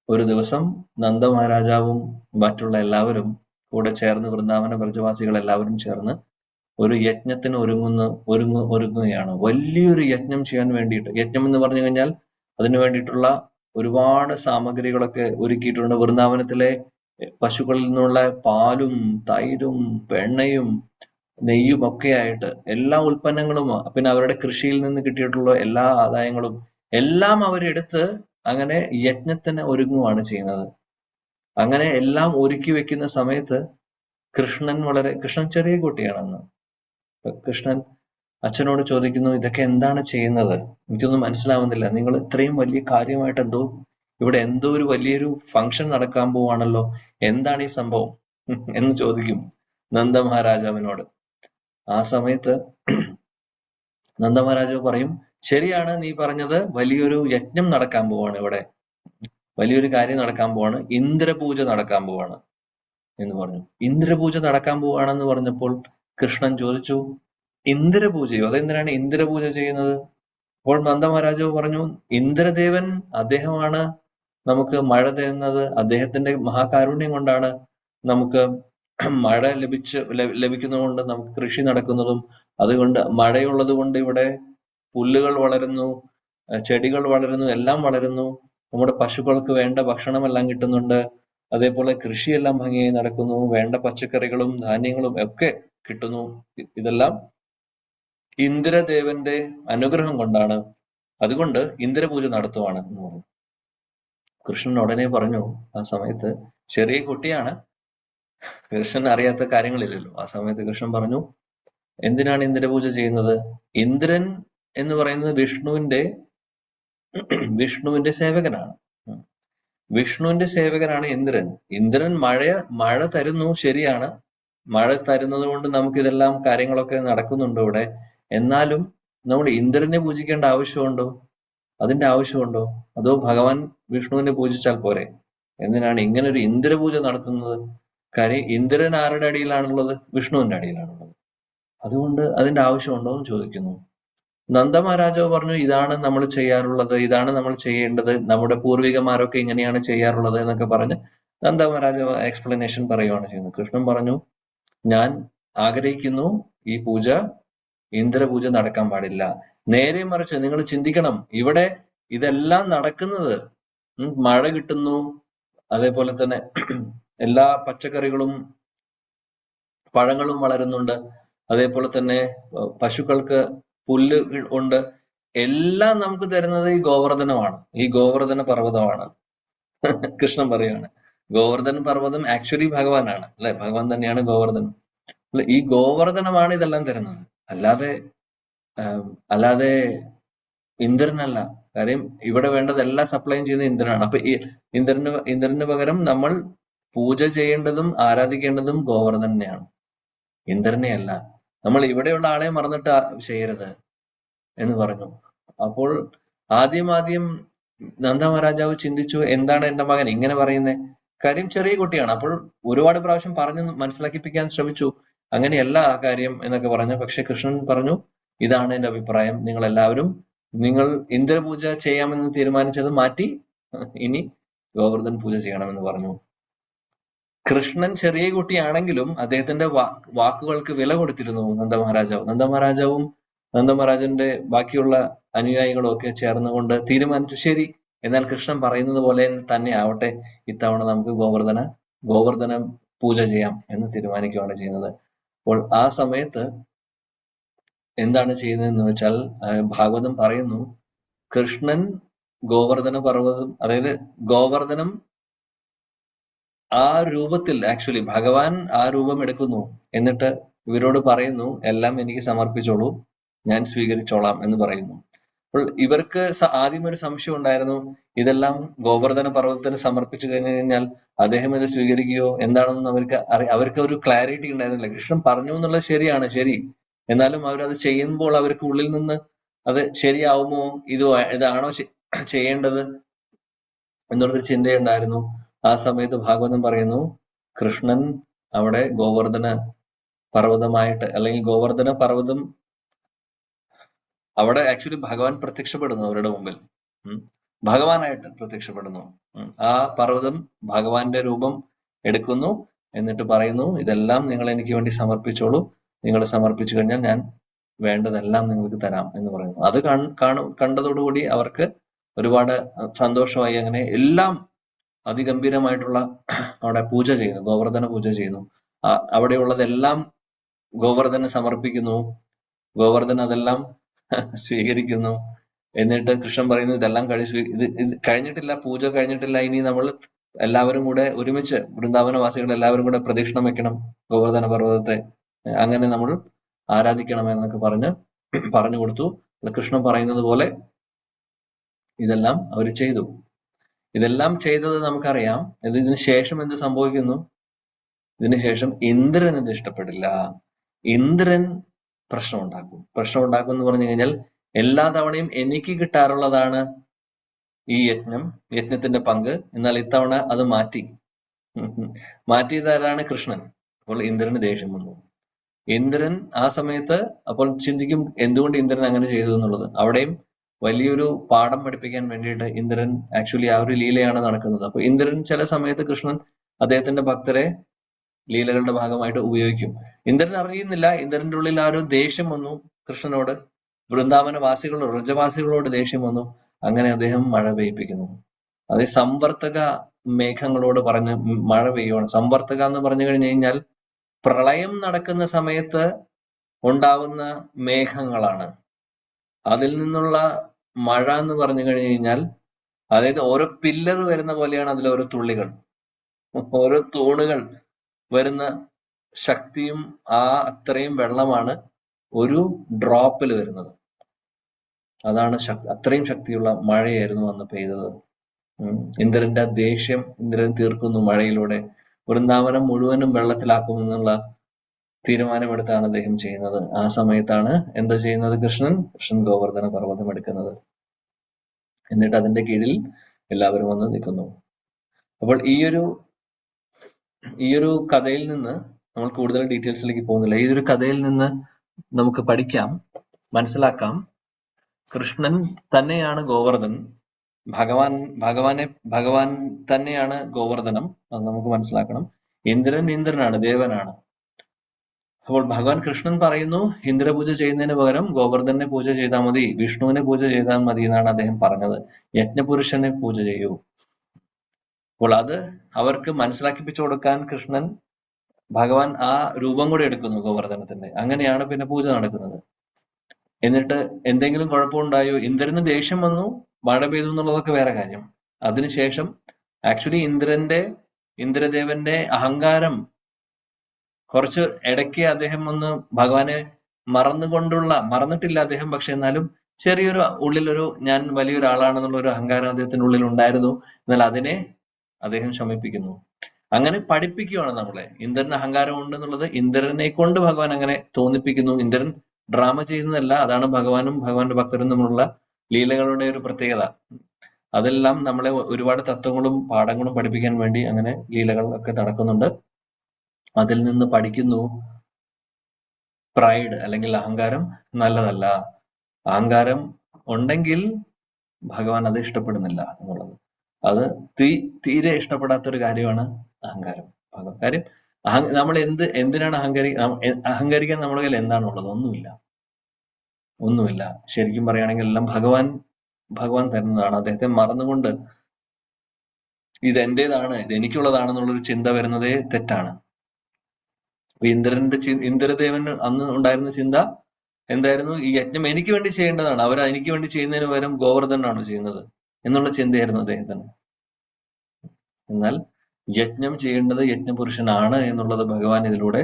ഒരു ദിവസം നന്ദ മഹാരാജാവും മറ്റുള്ള എല്ലാവരും കൂടെ ചേർന്ന്, വൃന്ദാവന വ്രജവാസികൾ എല്ലാവരും ചേർന്ന് ഒരു യജ്ഞത്തിന് ഒരുങ്ങുകയാണ്. വലിയൊരു യജ്ഞം ചെയ്യാൻ വേണ്ടിയിട്ട്. യജ്ഞം എന്ന് പറഞ്ഞു കഴിഞ്ഞാൽ അതിനു വേണ്ടിയിട്ടുള്ള ഒരുപാട് സാമഗ്രികളൊക്കെ ഒരുക്കിയിട്ടുണ്ട്. വൃന്ദാവനത്തിലെ പശുക്കളിൽ നിന്നുള്ള പാലും തൈരും വെണ്ണയും നെയ്യും ഒക്കെ ആയിട്ട് എല്ലാ ഉൽപ്പന്നങ്ങളും, പിന്നെ അവരുടെ കൃഷിയിൽ നിന്ന് കിട്ടിയിട്ടുള്ള എല്ലാ ആദായങ്ങളും എല്ലാം അവരെടുത്ത് അങ്ങനെ യജ്ഞത്തിന് ഒരുങ്ങുകയാണ് ചെയ്യുന്നത്. അങ്ങനെ എല്ലാം ഒരുക്കി വെക്കുന്ന സമയത്ത് കൃഷ്ണൻ ചെറിയ കുട്ടിയാണെന്ന്. കൃഷ്ണൻ അച്ഛനോട് ചോദിക്കുന്നു, ഇതൊക്കെ എന്താണ് ചെയ്യുന്നത്? എനിക്കൊന്നും മനസ്സിലാവുന്നില്ല. നിങ്ങൾ ഇത്രയും വലിയ കാര്യമായിട്ട് ഇവിടെ എന്തോ ഒരു വലിയൊരു ഫംഗ്ഷൻ നടക്കാൻ പോവാണല്ലോ, എന്താണ് ഈ സംഭവം എന്ന് ചോദിക്കും നന്ദ മഹാരാജാവിനോട്. ആ സമയത്ത് നന്ദ മഹാരാജാവ് പറയും, ശരിയാണ് നീ പറഞ്ഞത്, വലിയൊരു യജ്ഞം നടക്കാൻ പോവാണ്, ഇവിടെ വലിയൊരു കാര്യം നടക്കാൻ പോവാണ്, ഇന്ദ്രപൂജ നടക്കാൻ പോവാണ് എന്ന് പറഞ്ഞു. ഇന്ദ്രപൂജ നടക്കാൻ പോവാണെന്ന് പറഞ്ഞപ്പോൾ കൃഷ്ണൻ ചോദിച്ചു, ഇന്ദ്രപൂജയോ? അതെന്തിനാണ് ഇന്ദ്രപൂജ ചെയ്യുന്നത്? അപ്പോൾ നന്ദ മഹാരാജാവ് പറഞ്ഞു, ഇന്ദ്രദേവൻ അദ്ദേഹമാണ് നമുക്ക് മഴ തരുന്നത്. അദ്ദേഹത്തിന്റെ മഹാകാരുണ്യം കൊണ്ടാണ് നമുക്ക് മഴ ലഭിക്കുന്നതുകൊണ്ട് നമുക്ക് കൃഷി നടക്കുന്നതും, അതുകൊണ്ട് മഴയുള്ളത് കൊണ്ട് ഇവിടെ പുല്ലുകൾ വളരുന്നു, ചെടികൾ വളരുന്നു, എല്ലാം വളരുന്നു, നമ്മുടെ പശുക്കൾക്ക് വേണ്ട ഭക്ഷണമെല്ലാം കിട്ടുന്നുണ്ട്, അതേപോലെ കൃഷിയെല്ലാം ഭംഗിയായി നടക്കുന്നു, വേണ്ട പച്ചക്കറികളും ധാന്യങ്ങളും ഒക്കെ കിട്ടുന്നു. ഇതെല്ലാം ഇന്ദ്രദേവന്റെ അനുഗ്രഹം കൊണ്ടാണ്, അതുകൊണ്ട് ഇന്ദ്രപൂജ നടത്തുവാണ് എന്ന് പറഞ്ഞു. കൃഷ്ണൻ ഉടനെ പറഞ്ഞു, ആ സമയത്ത് ചെറിയ കുട്ടിയാണ്, കൃഷ്ണൻ അറിയാത്ത കാര്യങ്ങളില്ലല്ലോ. ആ സമയത്ത് കൃഷ്ണൻ പറഞ്ഞു, എന്തിനാണ് ഇന്ദ്രപൂജ ചെയ്യുന്നത്? ഇന്ദ്രൻ എന്ന് പറയുന്നത് വിഷ്ണുവിന്റെ സേവകനാണ്. വിഷ്ണുവിന്റെ സേവകനാണ് ഇന്ദ്രൻ. ഇന്ദ്രൻ മഴ തരുന്നു, ശരിയാണ്. മഴ തരുന്നത് കൊണ്ട് നമുക്ക് ഇതെല്ലാം കാര്യങ്ങളൊക്കെ നടക്കുന്നുണ്ട് ഇവിടെ. എന്നാലും നമ്മൾ ഇന്ദ്രനെ പൂജിക്കേണ്ട ആവശ്യമുണ്ടോ? അതിന്റെ ആവശ്യമുണ്ടോ? അതോ ഭഗവാൻ വിഷ്ണുവിനെ പൂജിച്ചാൽ പോരെ? എന്തിനാണ് ഇങ്ങനെ ഒരു ഇന്ദ്രപൂജ നടത്തുന്നത്? കാര്യം ഇന്ദ്രൻ ആരുടെ അടിയിലാണുള്ളത്? വിഷ്ണുവിന്റെ അടിയിലാണുള്ളത്. അതുകൊണ്ട് അതിന്റെ ആവശ്യമുണ്ടോ എന്ന് ചോദിക്കുന്നു. നന്ദമഹാരാജാവ് പറഞ്ഞു, ഇതാണ് നമ്മൾ ചെയ്യാറുള്ളത്, ഇതാണ് നമ്മൾ ചെയ്യേണ്ടത്, നമ്മുടെ പൂർവികന്മാരൊക്കെ ഇങ്ങനെയാണ് ചെയ്യാറുള്ളത് എന്നൊക്കെ പറഞ്ഞ് നന്ദമഹാരാജാവ് എക്സ്പ്ലനേഷൻ പറയുകയാണ് ചെയ്യുന്നത്. കൃഷ്ണൻ പറഞ്ഞു, ഞാൻ ആഗ്രഹിക്കുന്നു ഈ പൂജ, ഇന്ദ്രപൂജ നടക്കാൻ പാടില്ല. നേരെ മറിച്ച് നിങ്ങൾ ചിന്തിക്കണം, ഇവിടെ ഇതെല്ലാം നടക്കുന്നത് മഴ കിട്ടുന്നു, അതേപോലെ തന്നെ എല്ലാ പച്ചക്കറികളും പഴങ്ങളും വളരുന്നുണ്ട്, അതേപോലെ തന്നെ പശുക്കൾക്ക് പുല്ല് ഉണ്ട്. എല്ലാം നമുക്ക് തരുന്നത് ഈ ഗോവർദ്ധനമാണ്, ഈ ഗോവർദ്ധന പർവ്വതമാണ്. കൃഷ്ണൻ പറയാണ്, ഗോവർദ്ധന പർവ്വതം ആക്ച്വലി ഭഗവാനാണ്, അല്ലെ? ഭഗവാൻ തന്നെയാണ് ഗോവർദ്ധനം. ഈ ഗോവർദ്ധനമാണ് ഇതെല്ലാം തരുന്നത്, അല്ലാതെ ഇന്ദ്രനല്ല. കാര്യം ഇവിടെ വേണ്ടതെല്ലാം സപ്ലൈ ചെയ്യുന്ന ഇന്ദ്രനാണ്. അപ്പൊ ഈ ഇന്ദ്രന് പകരം നമ്മൾ പൂജ ചെയ്യേണ്ടതും ആരാധിക്കേണ്ടതും ഗോവർദ്ധനെയാണ്, ഇന്ദ്രനെ അല്ല. നമ്മൾ ഇവിടെയുള്ള ആളെ മറന്നിട്ട് ചെയ്യരുത് എന്ന് പറഞ്ഞു. അപ്പോൾ ആദ്യം നന്ദമഹാരാജാവ് ചിന്തിച്ചു, എന്താണ് എന്റെ മകൻ ഇങ്ങനെ പറയുന്നത്? കാര്യം ചെറിയ കുട്ടിയാണ്. അപ്പോൾ ഒരുപാട് പ്രാവശ്യം പറഞ്ഞു മനസ്സിലാക്കിപ്പിക്കാൻ ശ്രമിച്ചു, അങ്ങനെയല്ല ആ കാര്യം എന്നൊക്കെ പറഞ്ഞു. പക്ഷെ കൃഷ്ണൻ പറഞ്ഞു, ഇതാണ് എന്റെ അഭിപ്രായം, നിങ്ങൾ ഇന്ദ്രപൂജ ചെയ്യാമെന്ന് തീരുമാനിച്ചത് മാറ്റി ഇനി ഗോവർദ്ധൻ പൂജ ചെയ്യണമെന്ന് പറഞ്ഞു. കൃഷ്ണൻ ചെറിയ കുട്ടിയാണെങ്കിലും അദ്ദേഹത്തിന്റെ വാക്കുകൾക്ക് വില കൊടുത്തിരുന്നു നന്ദമഹാരാജാവ്. നന്ദമഹാരാജന്റെ ബാക്കിയുള്ള അനുയായികളും ഒക്കെ ചേർന്നുകൊണ്ട് തീരുമാനിച്ചു, ശരി, എന്നാൽ കൃഷ്ണൻ പറയുന്നത് പോലെ തന്നെ ആവട്ടെ, ഇത്തവണ നമുക്ക് ഗോവർദ്ധന പൂജ ചെയ്യാം എന്ന് തീരുമാനിക്കുകയാണ് ചെയ്യുന്നത്. അപ്പോൾ ആ സമയത്ത് എന്താണ് ചെയ്യുന്നതെന്ന് വെച്ചാൽ, ഭാഗവതം പറയുന്നു, കൃഷ്ണൻ ഗോവർദ്ധന പർവ്വതം, അതായത് ഗോവർദ്ധനം ആ രൂപത്തിൽ, ആക്ച്വലി ഭഗവാൻ ആ രൂപം എടുക്കുന്നു. എന്നിട്ട് ഇവരോട് പറയുന്നു, എല്ലാം എനിക്ക് സമർപ്പിച്ചോളൂ, ഞാൻ സ്വീകരിച്ചോളാം എന്ന് പറയുന്നു. അപ്പോൾ ഇവർക്ക് ആദ്യം ഒരു സംശയം ഉണ്ടായിരുന്നു, ഇതെല്ലാം ഗോവർദ്ധന പർവ്വതത്തിന് സമർപ്പിച്ചു കഴിഞ്ഞാൽ അദ്ദേഹം ഇത് സ്വീകരിക്കുകയോ എന്താണെന്ന് അവർക്ക് ഒരു ക്ലാരിറ്റി ഉണ്ടായിരുന്നില്ല. കൃഷ്ണൻ പറഞ്ഞു എന്നുള്ളത് ശരിയാണ്, ശരി, എന്നാലും അവരത് ചെയ്യുമ്പോൾ അവർക്ക് ഉള്ളിൽ നിന്ന് അത് ശരിയാവുമോ, ഇതാണോ ചെയ്യേണ്ടത് എന്നുള്ളൊരു ചിന്തയുണ്ടായിരുന്നു. ആ സമയത്ത് ഭാഗവതം പറയുന്നു, കൃഷ്ണൻ അവിടെ ഗോവർദ്ധന പർവ്വതമായിട്ട്, അല്ലെങ്കിൽ ഗോവർദ്ധന പർവ്വതം അവിടെ ആക്ച്വലി ഭഗവാൻ പ്രത്യക്ഷപ്പെടുന്നു അവരുടെ മുമ്പിൽ, ഭഗവാനായിട്ട് പ്രത്യക്ഷപ്പെടുന്നു. ആ പർവ്വതം ഭഗവാന്റെ രൂപം എടുക്കുന്നു. എന്നിട്ട് പറയുന്നു, ഇതെല്ലാം നിങ്ങൾ എനിക്ക് വേണ്ടി സമർപ്പിച്ചോളൂ, നിങ്ങൾ സമർപ്പിച്ചു കഴിഞ്ഞാൽ ഞാൻ വേണ്ടതെല്ലാം നിങ്ങൾക്ക് തരാം എന്ന് പറയുന്നു. അത് കണ്ടതോടുകൂടി അവർക്ക് ഒരുപാട് സന്തോഷമായി. അങ്ങനെ എല്ലാം അതിഗംഭീരമായിട്ടുള്ള അവിടെ പൂജ ചെയ്യുന്നു, ഗോവർദ്ധന പൂജ ചെയ്യുന്നു. അവിടെയുള്ളതെല്ലാം ഗോവർദ്ധന സമർപ്പിക്കുന്നു, ഗോവർദ്ധന അതെല്ലാം സ്വീകരിക്കുന്നു. എന്നിട്ട് കൃഷ്ണൻ പറയുന്നു, ഇതെല്ലാം ഇത് കഴിഞ്ഞിട്ടില്ല, പൂജ കഴിഞ്ഞിട്ടില്ല, ഇനി നമ്മൾ എല്ലാവരും കൂടെ ഒരുമിച്ച്, വൃന്ദാവനവാസികൾ എല്ലാവരും കൂടെ പ്രദക്ഷിണം വെക്കണം ഗോവർദ്ധന പർവ്വതത്തെ, അങ്ങനെ നമ്മൾ ആരാധിക്കണം എന്നൊക്കെ പറഞ്ഞു കൊടുത്തു. കൃഷ്ണൻ പറയുന്നത് പോലെ ഇതെല്ലാം അവർ ചെയ്തു. ഇതെല്ലാം ചെയ്തത് നമുക്കറിയാം. ഇതിന് ശേഷം എന്ത് സംഭവിക്കുന്നു? ഇതിനുശേഷം ഇന്ദ്രൻ ഇത് ഇഷ്ടപ്പെടില്ല. ഇന്ദ്രൻ പ്രശ്നം ഉണ്ടാക്കും എന്ന് പറഞ്ഞു കഴിഞ്ഞാൽ, എല്ലാ തവണയും എനിക്ക് കിട്ടാറുള്ളതാണ് ഈ യജ്ഞത്തിന്റെ പങ്ക്, എന്നാൽ ഇത്തവണ അത് മാറ്റിയതാരാണ്? കൃഷ്ണൻ. അപ്പോൾ ഇന്ദ്രന് ദേഷ്യം വന്നു. ഇന്ദ്രൻ ആ സമയത്ത് അപ്പോൾ ചിന്തിക്കും, എന്തുകൊണ്ട് ഇന്ദ്രൻ അങ്ങനെ ചെയ്തു എന്നുള്ളത്. അവിടെയും വലിയൊരു പാഠം പഠിപ്പിക്കാൻ വേണ്ടിയിട്ട് ഇന്ദ്രൻ ആക്ച്വലി ആ ഒരു ലീലയാണ് നടക്കുന്നത്. അപ്പൊ ഇന്ദ്രൻ ചില സമയത്ത് കൃഷ്ണൻ അദ്ദേഹത്തിന്റെ ഭക്തരെ ലീലകളുടെ ഭാഗമായിട്ട് ഉപയോഗിക്കും. ഇന്ദ്രൻ അറിയുന്നില്ല, ഇന്ദ്രന്റെ ഉള്ളിൽ ആ ഒരു ദേഷ്യം വന്നു കൃഷ്ണനോട്, വൃന്ദാവനവാസികളോട്, വ്രജവാസികളോട് ദേഷ്യം വന്നു. അങ്ങനെ അദ്ദേഹം മഴ പെയ്യിപ്പിക്കുന്നു. അത് സംവർത്തക മേഘങ്ങളോട് പറഞ്ഞ് മഴ പെയ്യുവാണ്. സംവർത്തക എന്ന് പറഞ്ഞു കഴിഞ്ഞു കഴിഞ്ഞാൽ പ്രളയം നടക്കുന്ന സമയത്ത് ഉണ്ടാവുന്ന മേഘങ്ങളാണ്. അതിൽ നിന്നുള്ള മഴ എന്ന് പറഞ്ഞു കഴിഞ്ഞു കഴിഞ്ഞാൽ, അതായത് ഓരോ പില്ലർ വരുന്ന പോലെയാണ് അതിൽ ഓരോ തുള്ളികൾ, ഓരോ തൂണുകൾ വരുന്ന ശക്തിയും അത്രയും വെള്ളമാണ് ഒരു ഡ്രോപ്പിൽ വരുന്നത്. അതാണ് അത്രയും ശക്തിയുള്ള മഴയായിരുന്നു അന്ന് പെയ്തത്. ഇന്ദ്രന്റെ ദേഷ്യം ഇന്ദ്രൻ തീർക്കുന്നു മഴയിലൂടെ. വൃന്ദാവനം മുഴുവനും വെള്ളത്തിലാക്കുമെന്നുള്ള തീരുമാനമെടുത്താണ് അദ്ദേഹം ചെയ്യുന്നത്. ആ സമയത്താണ് എന്താ ചെയ്യുന്നത്? കൃഷ്ണൻ ഗോവർദ്ധന പർവ്വതം എടുക്കുന്നത്. എന്നിട്ട് അതിന്റെ കീഴിൽ എല്ലാവരും വന്ന് നിൽക്കുന്നു. അപ്പോൾ ഈ ഒരു കഥയിൽ നിന്ന് നമ്മൾ കൂടുതൽ ഡീറ്റെയിൽസിലേക്ക് പോകുന്നില്ല. ഈ ഒരു കഥയിൽ നിന്ന് നമുക്ക് മനസ്സിലാക്കാം, കൃഷ്ണൻ തന്നെയാണ് ഗോവർദ്ധൻ, ഭഗവാൻ തന്നെയാണ് ഗോവർദ്ധനം. അത് നമുക്ക് മനസ്സിലാക്കണം. ഇന്ദ്രനാണ്, ദേവനാണ്. അപ്പോൾ ഭഗവാൻ കൃഷ്ണൻ പറയുന്നു, ഇന്ദ്രപൂജ ചെയ്യുന്നതിന് പകരം ഗോവർദ്ധനെ പൂജ ചെയ്താൽ മതി, വിഷ്ണുവിനെ പൂജ ചെയ്താൽ മതി എന്നാണ് അദ്ദേഹം പറഞ്ഞത്. യജ്ഞപുരുഷനെ പൂജ ചെയ്യൂ. അപ്പോൾ അത് അവർക്ക് മനസ്സിലാക്കിപ്പിച്ചു കൊടുക്കാൻ ഭഗവാൻ ആ രൂപം കൂടി എടുക്കുന്നു ഗോവർദ്ധനത്തിന്റെ. അങ്ങനെയാണ് പിന്നെ പൂജ നടക്കുന്നത്. എന്നിട്ട് എന്തെങ്കിലും കുഴപ്പമുണ്ടായോ? ഇന്ദ്രന് ദേഷ്യം വന്നു, മഴ പെയ്തു എന്നുള്ളതൊക്കെ വേറെ കാര്യം. അതിനുശേഷം ആക്ച്വലി ഇന്ദ്രദേവന്റെ അഹങ്കാരം കുറച്ച് ഇടയ്ക്ക് അദ്ദേഹം ഒന്ന് ഭഗവാനെ മറന്നിട്ടില്ല അദ്ദേഹം. പക്ഷെ എന്നാലും ചെറിയൊരു ഉള്ളിലൊരു ഞാൻ വലിയൊരാളാണെന്നുള്ള ഒരു അഹങ്കാരം അദ്ദേഹത്തിന്റെ ഉള്ളിൽ ഉണ്ടായിരുന്നു. എന്നാൽ അതിനെ അദ്ദേഹം ശമിപ്പിക്കുന്നു. അങ്ങനെ പഠിപ്പിക്കുകയാണ് നമ്മളെ. ഇന്ദ്രന് അഹങ്കാരം ഉണ്ടെന്നുള്ളത് ഇന്ദ്രനെ കൊണ്ട് ഭഗവാൻ അങ്ങനെ തോന്നിപ്പിക്കുന്നു. ഇന്ദ്രൻ ഡ്രാമ ചെയ്യുന്നതല്ല. അതാണ് ഭഗവാനും ഭഗവാന്റെ ഭക്തരും തമ്മിലുള്ള ലീലകളുടെ ഒരു പ്രത്യേകത. അതെല്ലാം നമ്മളെ ഒരുപാട് തത്വങ്ങളും പാഠങ്ങളും പഠിപ്പിക്കാൻ വേണ്ടി അങ്ങനെ ലീലകൾ ഒക്കെ നടക്കുന്നുണ്ട്. അതിൽ നിന്ന് പഠിക്കുന്നു, പ്രൈഡ് അല്ലെങ്കിൽ അഹങ്കാരം നല്ലതല്ല. അഹങ്കാരം ഉണ്ടെങ്കിൽ ഭഗവാൻ അത് ഇഷ്ടപ്പെടുന്നില്ല എന്നുള്ളത്. അത് തീരെ ഇഷ്ടപ്പെടാത്തൊരു കാര്യമാണ് അഹങ്കാരം. കാര്യം നമ്മൾ എന്തിനാണ് അഹങ്കരിക്കാൻ നമ്മുടെ കയ്യിൽ എന്താണുള്ളത്? ഒന്നുമില്ല. ശരിക്കും പറയുകയാണെങ്കിൽ എല്ലാം ഭഗവാൻ തരുന്നതാണ്. അദ്ദേഹത്തെ മറന്നുകൊണ്ട് ഇത് എന്റേതാണ്, ഇത് എനിക്കുള്ളതാണെന്നുള്ളൊരു ചിന്ത വരുന്നതേ തെറ്റാണ്. ഇന്ദ്രദേവന് അന്ന് ഉണ്ടായിരുന്ന ചിന്ത എന്തായിരുന്നു? ഈ യജ്ഞം എനിക്ക് വേണ്ടി ചെയ്യേണ്ടതാണ്, അവർ എനിക്ക് വേണ്ടി ചെയ്യുന്നതിന് പകരം ഗോവർദ്ധനാണ് ചെയ്യുന്നത് എന്നുള്ള ചിന്തയായിരുന്നു അദ്ദേഹത്തിന്. എന്നാൽ യജ്ഞം ചെയ്യേണ്ടത് യജ്ഞപുരുഷനാണ് എന്നുള്ളത് ഭഗവാൻ ഇതിലൂടെ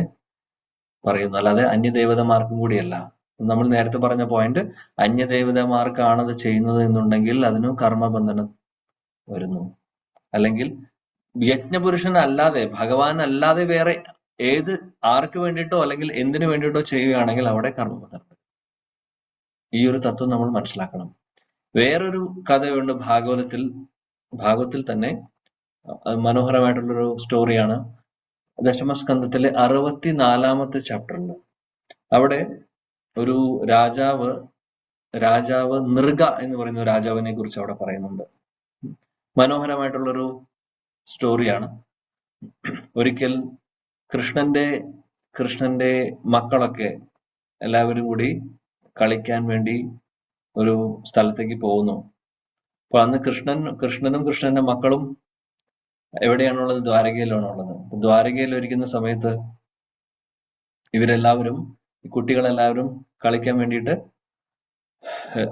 പറയുന്നു. അല്ലാതെ അന്യദേവതമാർക്കും കൂടിയല്ല. നമ്മൾ നേരത്തെ പറഞ്ഞ പോയിന്റ്, അന്യദേവതമാർക്കാണത് ചെയ്യുന്നത് എന്നുണ്ടെങ്കിൽ അതിന് കർമ്മബന്ധനം വരുന്നു. അല്ലെങ്കിൽ യജ്ഞപുരുഷൻ അല്ലാതെ, ഭഗവാൻ അല്ലാതെ വേറെ ആർക്ക് വേണ്ടിയിട്ടോ അല്ലെങ്കിൽ എന്തിനു വേണ്ടിയിട്ടോ ചെയ്യുകയാണെങ്കിൽ അവിടെ കർമ്മബന്ധനം. ഈ ഒരു തത്വം നമ്മൾ മനസ്സിലാക്കണം. വേറൊരു കഥയുണ്ട് ഭാഗവതത്തിൽ തന്നെ മനോഹരമായിട്ടുള്ളൊരു സ്റ്റോറിയാണ്. ദശമസ്കന്ധത്തിലെ 64-ാമത്തെ ചാപ്റ്ററിൽ അവിടെ ഒരു രാജാവ് നൃഗ എന്ന് പറയുന്ന രാജാവിനെ കുറിച്ച് അവിടെ പറയുന്നുണ്ട്. മനോഹരമായിട്ടുള്ളൊരു സ്റ്റോറിയാണ്. ഒരിക്കൽ കൃഷ്ണന്റെ മക്കളൊക്കെ എല്ലാവരും കൂടി കളിക്കാൻ വേണ്ടി ഒരു സ്ഥലത്തേക്ക് പോകുന്നു. അപ്പൊ അന്ന് കൃഷ്ണനും കൃഷ്ണന്റെ മക്കളും എവിടെയാണുള്ളത്? ദ്വാരകയിലാണുള്ളത്. ദ്വാരകയിൽ ഇരിക്കുന്ന സമയത്ത് ഇവരെല്ലാവരും, കുട്ടികളെല്ലാവരും കളിക്കാൻ വേണ്ടിയിട്ട്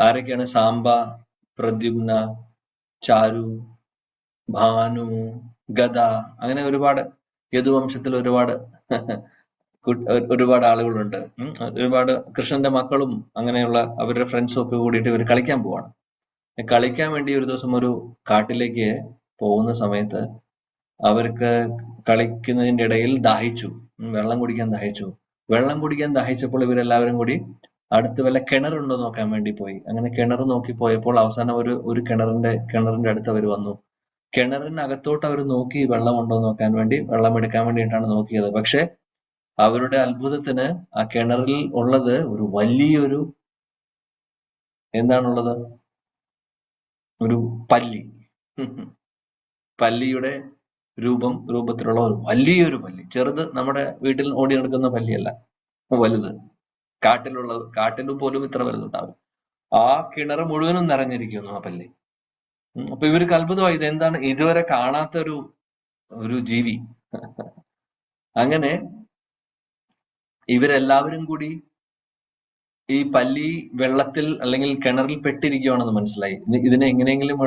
ആരൊക്കെയാണ്? സാംബ, പ്രദ്യുമ്ന, ചാരു, ഭാനു, ഗദ, അങ്ങനെ ഒരുപാട് യദുവംശത്തിൽ ഒരുപാട് ആളുകളുണ്ട്. ഒരുപാട് കൃഷ്ണന്റെ മക്കളും അങ്ങനെയുള്ള അവരുടെ ഫ്രണ്ട്സും ഒക്കെ കൂടിയിട്ട് ഇവർ കളിക്കാൻ പോവാണ്. കളിക്കാൻ വേണ്ടി ഒരു ദിവസം ഒരു കാട്ടിലേക്ക് പോകുന്ന സമയത്ത് അവർക്ക് കളിക്കുന്നതിന്റെ ഇടയിൽ വെള്ളം കുടിക്കാൻ ദാഹിച്ചപ്പോൾ ഇവരെല്ലാവരും കൂടി അടുത്ത് വല്ല കിണറുണ്ടോ നോക്കാൻ വേണ്ടി പോയി. അങ്ങനെ കിണർ നോക്കി പോയപ്പോൾ അവസാനം ഒരു കിണറിന്റെ അടുത്ത് അവർ വന്നു. കിണറിനകത്തോട്ട് അവർ നോക്കി വെള്ളമുണ്ടോ നോക്കാൻ വേണ്ടി, വെള്ളം എടുക്കാൻ വേണ്ടിയിട്ടാണ് നോക്കിയത്. പക്ഷെ അവരുടെ അത്ഭുതത്തിന് ആ കിണറിൽ ഉള്ളത് ഒരു വലിയൊരു എന്താണുള്ളത്? ഒരു പല്ലിയുടെ രൂപത്തിലുള്ള ഒരു വലിയൊരു പല്ലി. ചെറുത്, നമ്മുടെ വീട്ടിൽ ഓടി നടക്കുന്ന പല്ലിയല്ല, വലുത്. കാട്ടിലും പോലും ഇത്ര വലുതുണ്ടാവും. ആ കിണർ മുഴുവനും നിറഞ്ഞിരിക്കുന്നു ആ പല്ലി. അപ്പൊ ഇവർക്ക് അത്ഭുതമായി, ഇതെന്താണ് ഇതുവരെ കാണാത്ത ഒരു ജീവി. അങ്ങനെ ഇവരെല്ലാവരും കൂടി ഈ പല്ലി വെള്ളത്തിൽ അല്ലെങ്കിൽ കിണറിൽ പെട്ടിരിക്കുകയാണെന്ന് മനസ്സിലായി. ഇതിനെ എങ്ങനെയെങ്കിലും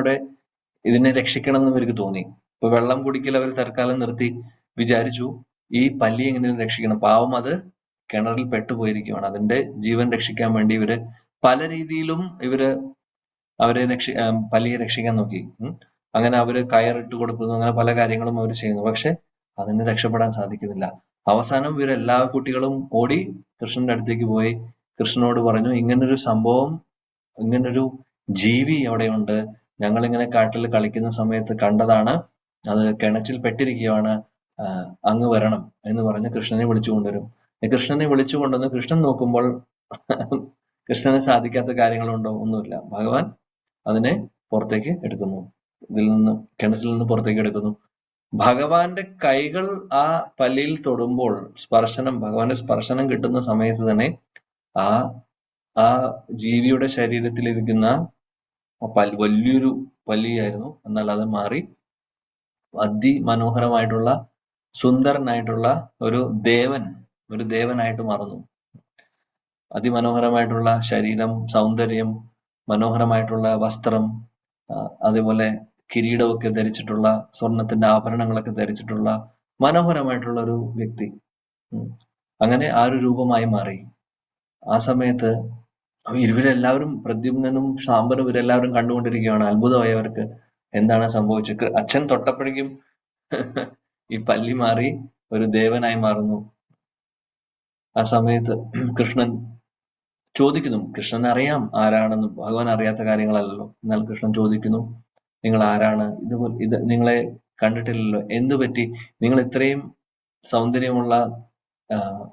ഇതിനെ രക്ഷിക്കണം എന്ന് ഇവർക്ക് തോന്നി. ഇപ്പൊ വെള്ളം കുടിക്കൽ അവർ തൽക്കാലം നിർത്തി. വിചാരിച്ചു ഈ പല്ലി എങ്ങനെയും രക്ഷിക്കണം, പാവം അത് കിണറിൽ പെട്ടുപോയിരിക്കുകയാണ്. അതിന്റെ ജീവൻ രക്ഷിക്കാൻ വേണ്ടി ഇവര് പല രീതിയിലും പല്ലിയെ രക്ഷിക്കാൻ നോക്കി. അങ്ങനെ അവര് കയറിട്ട് കൊടുക്കുന്നു, അങ്ങനെ പല കാര്യങ്ങളും അവർ ചെയ്യുന്നു. പക്ഷെ അതിന് രക്ഷപ്പെടാൻ സാധിക്കുന്നില്ല. അവസാനം ഇവരെല്ലാ കുട്ടികളും ഓടി കൃഷ്ണന്റെ അടുത്തേക്ക് പോയി കൃഷ്ണനോട് പറഞ്ഞു, ഇങ്ങനൊരു സംഭവം, ഇങ്ങനൊരു ജീവി അവിടെയുണ്ട്, ഞങ്ങൾ ഇങ്ങനെ കാട്ടിൽ കളിക്കുന്ന സമയത്ത് കണ്ടതാണ്, അത് കിണറ്റിൽ പെട്ടിരിക്കുകയാണ്, അങ്ങ് വരണം എന്ന് പറഞ്ഞ് കൃഷ്ണനെ വിളിച്ചു കൊണ്ടുവരും. കൃഷ്ണനെ വിളിച്ചു കൊണ്ടുവന്ന് കൃഷ്ണൻ നോക്കുമ്പോൾ കൃഷ്ണന് സാധിക്കാത്ത കാര്യങ്ങളുണ്ടോ? ഒന്നുമില്ല. ഭഗവാൻ അതിനെ പുറത്തേക്ക് എടുക്കുന്നു, കിണറ്റിൽ നിന്ന് പുറത്തേക്ക് എടുക്കുന്നു. ഭഗവാന്റെ കൈകൾ ആ പല്ലിയിൽ തൊടുമ്പോൾ ഭഗവാന്റെ സ്പർശനം കിട്ടുന്ന സമയത്ത് തന്നെ ആ ജീവിയുടെ ശരീരത്തിലിരിക്കുന്ന വലിയൊരു പല്ലിയായിരുന്നു. എന്നാൽ അത് മാറി അതിമനോഹരമായിട്ടുള്ള സുന്ദരനായിട്ടുള്ള ഒരു ദേവനായിട്ട് മാറുന്നു. അതിമനോഹരമായിട്ടുള്ള ശരീരം, സൗന്ദര്യം, മനോഹരമായിട്ടുള്ള വസ്ത്രം, അതേപോലെ കിരീടമൊക്കെ ധരിച്ചിട്ടുള്ള, സ്വർണത്തിന്റെ ആഭരണങ്ങളൊക്കെ ധരിച്ചിട്ടുള്ള മനോഹരമായിട്ടുള്ള ഒരു വ്യക്തി. അങ്ങനെ ആ ഒരു രൂപമായി മാറി. ആ സമയത്ത് ഇവരെല്ലാവരും, പ്രദ്യുമ്നനും സാമ്പനും ഇവരെല്ലാവരും കണ്ടുകൊണ്ടിരിക്കുകയാണ്. അത്ഭുതമായി അവർക്ക്. എന്താണ് സംഭവിച്ചത്? അച്ഛൻ തൊട്ടപ്പോഴേക്കും ഈ പല്ലി മാറി ഒരു ദേവനായി മാറുന്നു. ആ സമയത്ത് കൃഷ്ണൻ ചോദിക്കുന്നു, കൃഷ്ണൻ അറിയാം ആരാണെന്നും, ഭഗവാൻ അറിയാത്ത കാര്യങ്ങളല്ലല്ലോ. എന്നാൽ കൃഷ്ണൻ ചോദിക്കുന്നു, നിങ്ങൾ ആരാണ്? ഇത് നിങ്ങളെ കണ്ടിട്ടില്ലല്ലോ, എന്തു പറ്റി? നിങ്ങൾ ഇത്രയും സൗന്ദര്യമുള്ള,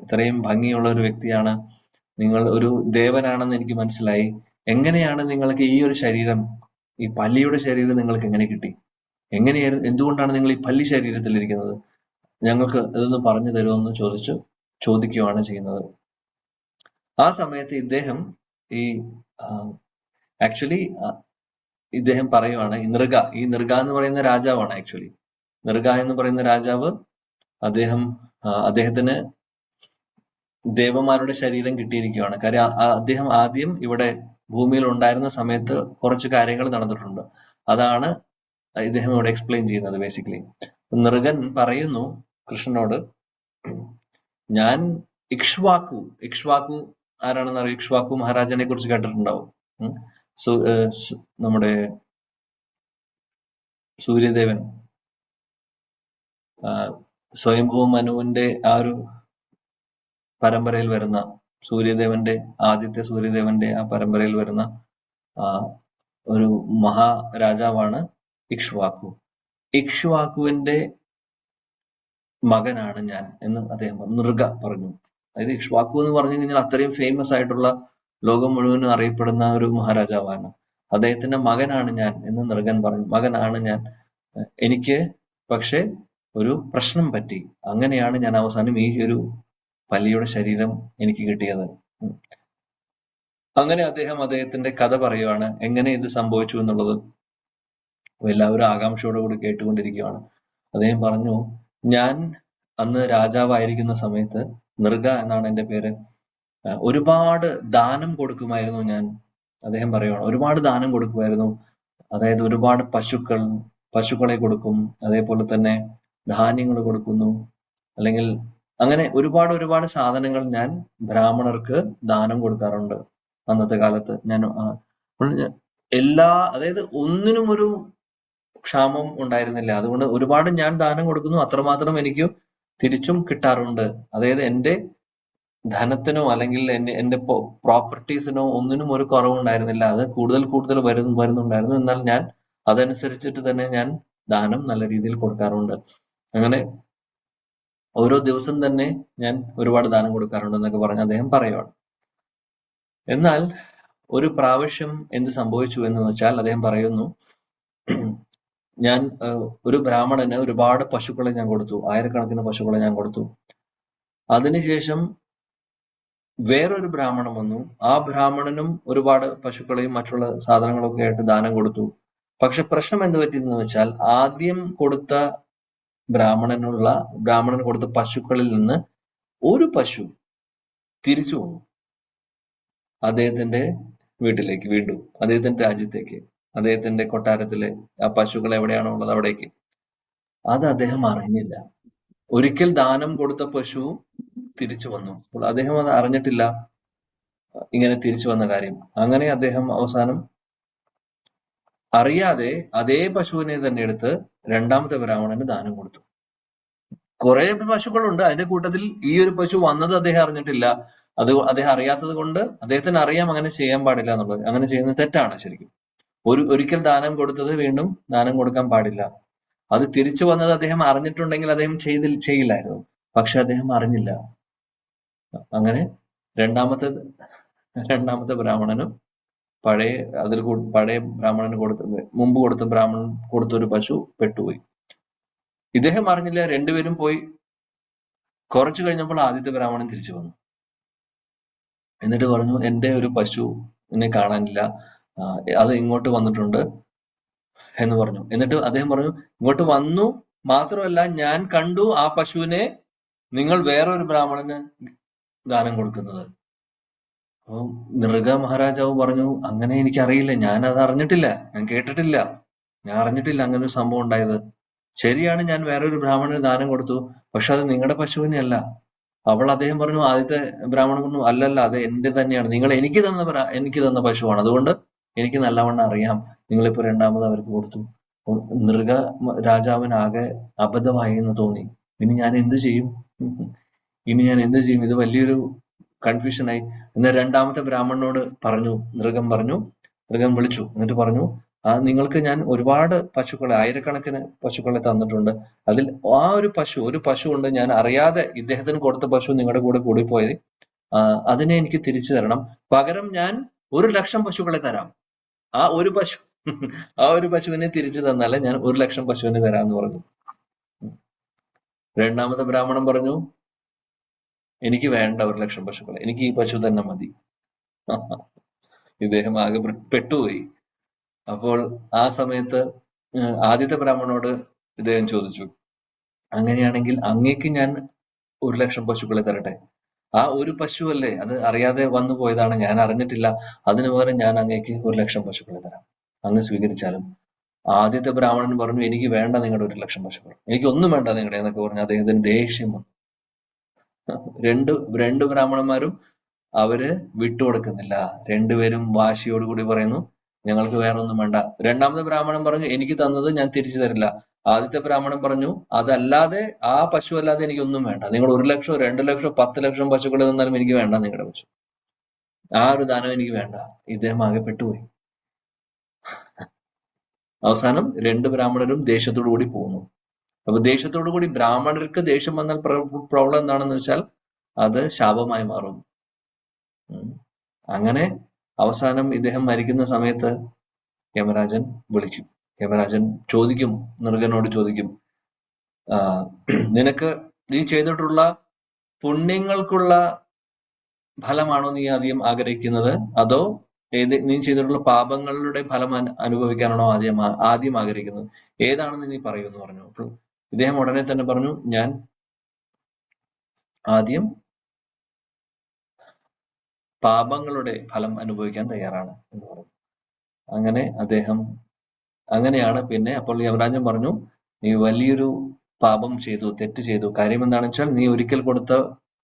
ഇത്രയും ഭംഗിയുള്ള ഒരു വ്യക്തിയാണ്, നിങ്ങൾ ഒരു ദേവനാണെന്ന് എനിക്ക് മനസ്സിലായി. എങ്ങനെയാണ് നിങ്ങൾക്ക് ഈ ഒരു ശരീരം, ഈ പല്ലിയുടെ ശരീരം നിങ്ങൾക്ക് എങ്ങനെ കിട്ടി? എന്തുകൊണ്ടാണ് നിങ്ങൾ ഈ പല്ലി ശരീരത്തിലിരിക്കുന്നത്? ഞങ്ങൾക്ക് ഇതൊന്ന് പറഞ്ഞു തരുമെന്ന് ചോദിക്കുകയാണ് ചെയ്യുന്നത്. ആ സമയത്ത് ഇദ്ദേഹം ഇദ്ദേഹം പറയുവാണ്, ഈ നൃഗ എന്ന് പറയുന്ന രാജാവാണ്. നൃഗ എന്ന് പറയുന്ന രാജാവ്, അദ്ദേഹത്തിന് ദേവന്മാരുടെ ശരീരം കിട്ടിയിരിക്കുകയാണ്. കാര്യം അദ്ദേഹം ആദ്യം ഇവിടെ ഭൂമിയിൽ ഉണ്ടായിരുന്ന സമയത്ത് കുറച്ച് കാര്യങ്ങൾ നടന്നിട്ടുണ്ട്. അതാണ് ഇദ്ദേഹം ഇവിടെ എക്സ്പ്ലെയിൻ ചെയ്യുന്നത്. ബേസിക്കലി നൃഗൻ പറയുന്നു കൃഷ്ണനോട്, ഞാൻ ഇക്ഷ്വാകു ആരാണെന്ന് അറിയാം. ഇക്ഷ്വാകു മഹാരാജനെ കുറിച്ച് കേട്ടിട്ടുണ്ടാവും. നമ്മുടെ സൂര്യദേവൻ, സ്വയംഭൂ മനുവിന്റെ ആ ഒരു പരമ്പരയിൽ വരുന്ന ആദ്യത്തെ സൂര്യദേവന്റെ ആ പരമ്പരയിൽ വരുന്ന ഒരു മഹാരാജാവാണ് ഇക്ഷ്വാകു. ഇക്ഷ്വാകുവിന്റെ മകനാണ് ഞാൻ എന്ന് അദ്ദേഹം നൃഗ പറഞ്ഞു. അതായത് ഇക്ഷ്വാകു എന്ന് പറഞ്ഞു കഴിഞ്ഞാൽ അത്രയും ഫേമസ് ആയിട്ടുള്ള, ലോകം മുഴുവനും അറിയപ്പെടുന്ന ഒരു മഹാരാജാവാണ്. അദ്ദേഹത്തിന്റെ മകനാണ് ഞാൻ എന്ന് നൃഗൻ പറഞ്ഞു. മകനാണ് ഞാൻ, എനിക്ക് പക്ഷെ ഒരു പ്രശ്നം പറ്റി. അങ്ങനെയാണ് ഞാൻ അവസാനം ഈ ഒരു പല്ലിയുടെ ശരീരം എനിക്ക് കിട്ടിയത്. അങ്ങനെ അദ്ദേഹത്തിന്റെ കഥ പറയുവാണ്, എങ്ങനെ ഇത് സംഭവിച്ചു എന്നുള്ളത്. എല്ലാവരും ആകാംക്ഷയോടുകൂടി കേട്ടുകൊണ്ടിരിക്കുകയാണ്. അദ്ദേഹം പറഞ്ഞു, ഞാൻ അന്ന് രാജാവായിരിക്കുന്ന സമയത്ത്, നൃഗ എന്നാണ് എന്റെ പേര്, ഒരുപാട് ദാനം കൊടുക്കുമായിരുന്നു ഞാൻ. അദ്ദേഹം പറയുവാണ്, ഒരുപാട് ദാനം കൊടുക്കുമായിരുന്നു. അതായത് ഒരുപാട് പശുക്കളെ കൊടുക്കും, അതേപോലെ തന്നെ ധാന്യങ്ങൾ കൊടുക്കുന്നു, അല്ലെങ്കിൽ അങ്ങനെ ഒരുപാട് സാധനങ്ങൾ ഞാൻ ബ്രാഹ്മണർക്ക് ദാനം കൊടുക്കാറുണ്ട് അന്നത്തെ കാലത്ത്. അതായത് ഒന്നിനും ഒരു ക്ഷാമം ഉണ്ടായിരുന്നില്ല. അതുകൊണ്ട് ഒരുപാട് ഞാൻ ദാനം കൊടുക്കുന്നു, അത്രമാത്രം എനിക്ക് തിരിച്ചും കിട്ടാറുണ്ട്. അതായത് എന്റെ ധനത്തിനോ അല്ലെങ്കിൽ എന്റെ പ്രോപ്പർട്ടീസിനോ ഒന്നിനും ഒരു കുറവുണ്ടായിരുന്നില്ല. അത് കൂടുതൽ വരുന്നുണ്ടായിരുന്നു. എന്നാൽ ഞാൻ അതനുസരിച്ചിട്ട് തന്നെ ഞാൻ ദാനം നല്ല രീതിയിൽ കൊടുക്കാറുണ്ട്. അങ്ങനെ ഓരോ ദിവസം തന്നെ ഞാൻ ഒരുപാട് ദാനം കൊടുക്കാറുണ്ട് എന്നൊക്കെ പറഞ്ഞ് അദ്ദേഹം പറയുവാണ്. എന്നാൽ ഒരു പ്രാവശ്യം എന്ത് സംഭവിച്ചു എന്ന് വെച്ചാൽ, അദ്ദേഹം പറയുന്നു, ഞാൻ ഒരു ബ്രാഹ്മണന് ഒരുപാട് പശുക്കളെ ഞാൻ കൊടുത്തു, ആയിരക്കണക്കിന് പശുക്കളെ ഞാൻ കൊടുത്തു. അതിനുശേഷം വേറൊരു ബ്രാഹ്മണൻ വന്നു. ആ ബ്രാഹ്മണനും ഒരുപാട് പശുക്കളെയും മറ്റുള്ള സാധനങ്ങളൊക്കെ ആയിട്ട് ദാനം കൊടുത്തു. പക്ഷെ പ്രശ്നം എന്ത് പറ്റിയെന്ന് വെച്ചാൽ, ആദ്യം കൊടുത്ത ബ്രാഹ്മണന് കൊടുത്ത പശുക്കളിൽ നിന്ന് ഒരു പശു തിരിച്ചു വന്നു അദ്ദേഹത്തിന്റെ വീട്ടിലേക്ക്, വീണ്ടും അദ്ദേഹത്തിന്റെ രാജ്യത്തേക്ക്, അദ്ദേഹത്തിന്റെ കൊട്ടാരത്തിലെ ആ പശുക്കൾ എവിടെയാണോ ഉള്ളത് അവിടേക്ക്. അത് അദ്ദേഹം അറിഞ്ഞില്ല. ഒരിക്കൽ ദാനം കൊടുത്ത പശു തിരിച്ചു വന്നു. അപ്പോൾ അദ്ദേഹം അത് അറിഞ്ഞിട്ടില്ല, ഇങ്ങനെ തിരിച്ചു വന്ന കാര്യം. അങ്ങനെ അദ്ദേഹം അവസാനം അറിയാതെ അതേ പശുവിനെ തന്നെ എടുത്ത് രണ്ടാമത്തെ ബ്രാഹ്മണന് ദാനം കൊടുത്തു. കുറെ പശുക്കളുണ്ട്. അതിന്റെ കൂട്ടത്തിൽ ഈ ഒരു പശു വന്നത് അദ്ദേഹം അറിഞ്ഞിട്ടില്ല. അത് അദ്ദേഹം അറിയാത്തത് കൊണ്ട് അദ്ദേഹത്തിന് അറിയാം അങ്ങനെ ചെയ്യാൻ പാടില്ല എന്നുള്ളത്. അങ്ങനെ ചെയ്യുന്നത് തെറ്റാണ് ശരിക്കും. ഒരിക്കൽ ദാനം കൊടുത്തത് വീണ്ടും ദാനം കൊടുക്കാൻ പാടില്ല. അത് തിരിച്ചു വന്നത് അദ്ദേഹം അറിഞ്ഞിട്ടുണ്ടെങ്കിൽ അദ്ദേഹം ചെയ്യില്ലായിരുന്നു. പക്ഷെ അദ്ദേഹം അറിഞ്ഞില്ല. അങ്ങനെ രണ്ടാമത്തെ ബ്രാഹ്മണനും പഴയ ബ്രാഹ്മണന് മുമ്പ് കൊടുത്ത ബ്രാഹ്മണൻ കൊടുത്ത ഒരു പശു പെട്ടുപോയി. ഇദ്ദേഹം അറിഞ്ഞില്ല. രണ്ടുപേരും പോയി. കുറച്ചു കഴിഞ്ഞപ്പോൾ ആദ്യത്തെ ബ്രാഹ്മണൻ തിരിച്ചു വന്നു. എന്നിട്ട് പറഞ്ഞു, എന്റെ ഒരു പശു എന്നെ കാണാനില്ല, അത് ഇങ്ങോട്ട് വന്നിട്ടുണ്ട് എന്ന് പറഞ്ഞു. എന്നിട്ട് അദ്ദേഹം പറഞ്ഞു, ഇങ്ങോട്ട് വന്നു മാത്രമല്ല, ഞാൻ കണ്ടു ആ പശുവിനെ നിങ്ങൾ വേറൊരു ബ്രാഹ്മണന് ദാനം കൊടുക്കുന്നത്. അപ്പൊ നൃഗ മഹാരാജാവ് പറഞ്ഞു, അങ്ങനെ എനിക്കറിയില്ല, ഞാൻ അത് അറിഞ്ഞിട്ടില്ല, ഞാൻ കേട്ടിട്ടില്ല, ഞാൻ അറിഞ്ഞിട്ടില്ല അങ്ങനെ ഒരു സംഭവം ഉണ്ടായത്. ശരിയാണ്, ഞാൻ വേറൊരു ബ്രാഹ്മണന് ദാനം കൊടുത്തു, പക്ഷെ അത് നിങ്ങളുടെ പശുവിനെ അല്ല. അദ്ദേഹം പറഞ്ഞു, ആദ്യത്തെ ബ്രാഹ്മണൻ പറഞ്ഞു, അല്ലല്ല, അത് എന്റെ തന്നെയാണ്, നിങ്ങൾ എനിക്ക് തന്ന പശുവാണ്, അതുകൊണ്ട് എനിക്ക് നല്ലവണ്ണം അറിയാം, നിങ്ങളിപ്പോ രണ്ടാമത് അവർക്ക് കൊടുത്തു. നൃഗ രാജാവിനാകെ അബദ്ധമായി എന്ന് തോന്നി. ഇനി ഞാൻ എന്ത് ചെയ്യും? ഇത് വലിയൊരു കൺഫ്യൂഷനായി. എന്നാൽ രണ്ടാമത്തെ ബ്രാഹ്മണനോട് നൃഗം വിളിച്ചു. എന്നിട്ട് പറഞ്ഞു, നിങ്ങൾക്ക് ഞാൻ ഒരുപാട് പശുക്കളെ, ആയിരക്കണക്കിന് പശുക്കളെ തന്നിട്ടുണ്ട്. അതിൽ ഒരു പശു ഉണ്ട്, ഞാൻ അറിയാതെ ഇദ്ദേഹത്തിന് കൊടുത്ത പശു നിങ്ങളുടെ കൂടെ കൂടിപ്പോയത്, അതിനെ എനിക്ക് തിരിച്ചു തരണം. പകരം ഞാൻ 1,00,000 പശുക്കളെ തരാം. ആ ഒരു പശുവിനെ തിരിച്ചു തന്നാലേ ഞാൻ 1,00,000 പശുവിനെ തരാമെന്ന് പറഞ്ഞു. രണ്ടാമത്തെ ബ്രാഹ്മണൻ പറഞ്ഞു, എനിക്ക് വേണ്ട 1,00,000 പശുക്കളെ, എനിക്ക് ഈ പശു തന്നെ മതി. ഇദ്ദേഹം ആകെ പെട്ടുപോയി. അപ്പോൾ ആ സമയത്ത് ആദ്യത്തെ ബ്രാഹ്മണനോട് ഇദ്ദേഹം ചോദിച്ചു, അങ്ങനെയാണെങ്കിൽ അങ്ങേക്ക് ഞാൻ 1,00,000 പശുക്കളെ തരട്ടെ? ആ ഒരു പശു അല്ലേ, അത് അറിയാതെ വന്നു പോയതാണ്, ഞാൻ അറിഞ്ഞിട്ടില്ല, അതിനു പകരം ഞാൻ അങ്ങേക്ക് 1,00,000 പശുക്കളെ തരാം, അങ്ങ് സ്വീകരിച്ചാലും. ആദ്യത്തെ ബ്രാഹ്മണൻ പറഞ്ഞു, എനിക്ക് വേണ്ട നിങ്ങളുടെ 1,00,000 പശുക്കൾ, എനിക്ക് ഒന്നും വേണ്ട നിങ്ങളുടെ എന്നൊക്കെ പറഞ്ഞു. അദ്ദേഹത്തിന് ദേഷ്യം വന്നു. രണ്ട് ബ്രാഹ്മണന്മാരും അവര് വിട്ടുകൊടുക്കുന്നില്ല. രണ്ടുപേരും വാശിയോടുകൂടി പറയുന്നു, ഞങ്ങൾക്ക് വേറെ ഒന്നും വേണ്ട. രണ്ടാമത്തെ ബ്രാഹ്മണൻ പറഞ്ഞു, എനിക്ക് തന്നത് ഞാൻ തിരിച്ചു തരില്ല. ആദ്യത്തെ ബ്രാഹ്മണൻ പറഞ്ഞു, അതല്ലാതെ, ആ പശു അല്ലാതെ എനിക്കൊന്നും വേണ്ട, നിങ്ങൾ 1,00,000 2,00,000 10,00,000 പശുക്കളെ തന്നാലും എനിക്ക് വേണ്ട നിങ്ങളുടെ പശു, ആ ഒരു ദാനം എനിക്ക് വേണ്ട. ഇദ്ദേഹം ആകെ പെട്ടുപോയി. അവസാനം 2 ബ്രാഹ്മണരും ദേഷ്യത്തോടു കൂടി പോകുന്നു. അപ്പൊ ദേഷ്യത്തോടു കൂടി, ബ്രാഹ്മണർക്ക് ദേഷ്യം വന്നാൽ പ്രോബ്ലം എന്താണെന്ന് വെച്ചാൽ അത് ശാപമായി മാറും. അങ്ങനെ അവസാനം ഇദ്ദേഹം മരിക്കുന്ന സമയത്ത് യമരാജൻ വിളിക്കും. യമരാജൻ നൃഗനോട് ചോദിക്കും, നിനക്ക് നീ ചെയ്തിട്ടുള്ള പുണ്യങ്ങൾക്കുള്ള ഫലമാണോ നീ ആദ്യം ആഗ്രഹിക്കുന്നത്, അതോ നീ ചെയ്തിട്ടുള്ള പാപങ്ങളുടെ ഫലം അനുഭവിക്കാനാണോ ആദ്യം ആഗ്രഹിക്കുന്നത്? ഏതാണെന്ന് നീ പറയൂ എന്ന് പറഞ്ഞു. അപ്പോൾ ഇദ്ദേഹം ഉടനെ തന്നെ പറഞ്ഞു, ഞാൻ ആദ്യം പാപങ്ങളുടെ ഫലം അനുഭവിക്കാൻ തയ്യാറാണ് എന്ന് പറഞ്ഞു. അങ്ങനെയാണ് പിന്നെ അപ്പോൾ യമരാജൻ പറഞ്ഞു, നീ വലിയൊരു പാപം ചെയ്തു, തെറ്റ് ചെയ്തു. കാര്യം എന്താണെന്ന് വെച്ചാൽ, നീ ഒരിക്കൽ കൊടുത്ത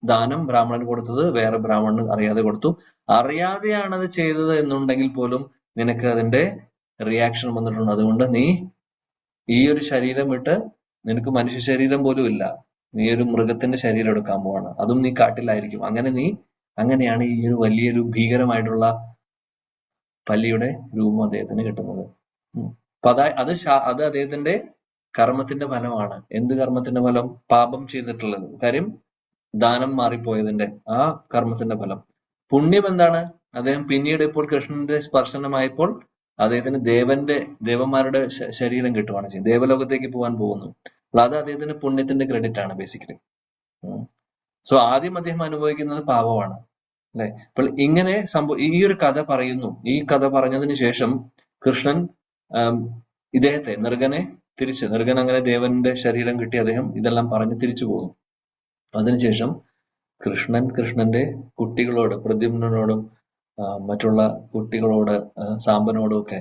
ദാനം ബ്രാഹ്മണന് കൊടുത്തത് വേറെ ബ്രാഹ്മണന് അറിയാതെ കൊടുത്തു. അറിയാതെയാണത് ചെയ്തത് എന്നുണ്ടെങ്കിൽ പോലും നിനക്ക് അതിന്റെ റിയാക്ഷൻ വന്നിട്ടുണ്ട്. അതുകൊണ്ട് നീ ഈ ഒരു ശരീരം വിട്ട്, നിനക്ക് മനുഷ്യ ശരീരം പോലും ഇല്ല, നീ ഒരു മൃഗത്തിന്റെ ശരീരം എടുക്കാൻ പോവാണ്, അതും നീ കാട്ടിലായിരിക്കും. അങ്ങനെയാണ് ഈ ഒരു വലിയൊരു ഭീകരമായിട്ടുള്ള പല്ലിയുടെ രൂപം അദ്ദേഹത്തിന് കിട്ടുന്നത്. അപ്പൊ അത് അദ്ദേഹത്തിന്റെ കർമ്മത്തിന്റെ ഫലമാണ്. എന്ത് കർമ്മത്തിന്റെ ഫലം? പാപം ചെയ്തിട്ടുള്ളത്, കാര്യം ദാനം മാറിപ്പോയതിന്റെ ആ കർമ്മത്തിന്റെ ഫലം. പുണ്യം എന്താണ്? അദ്ദേഹം പിന്നീട് ഇപ്പോൾ കൃഷ്ണന്റെ സ്പർശനമായപ്പോൾ അദ്ദേഹത്തിന് ദേവന്മാരുടെ ശരീരം കിട്ടുവാണ് ചെയ്യുന്നത്, ദേവലോകത്തേക്ക് പോകാൻ പോകുന്നു. അത് അദ്ദേഹത്തിന്റെ പുണ്യത്തിന്റെ ക്രെഡിറ്റ് ആണ് ബേസിക്കലി. സോ ആദ്യം അദ്ദേഹം അനുഭവിക്കുന്നത് പാപമാണ്, അല്ലെ? അപ്പോൾ ഇങ്ങനെ ഈ ഒരു കഥ പറയുന്നു. ഈ കഥ പറഞ്ഞതിന് ശേഷം കൃഷ്ണൻ ഇദ്ദേഹത്തെ, നൃഗൻ അങ്ങനെ ദേവന്റെ ശരീരം കിട്ടി അദ്ദേഹം ഇതെല്ലാം പറഞ്ഞ് തിരിച്ചു പോകുന്നു. അതിനുശേഷം കൃഷ്ണന്റെ കുട്ടികളോട്, പ്രദ്യുമ്നോടും മറ്റുള്ള കുട്ടികളോട്, സാമ്പനോടും ഒക്കെ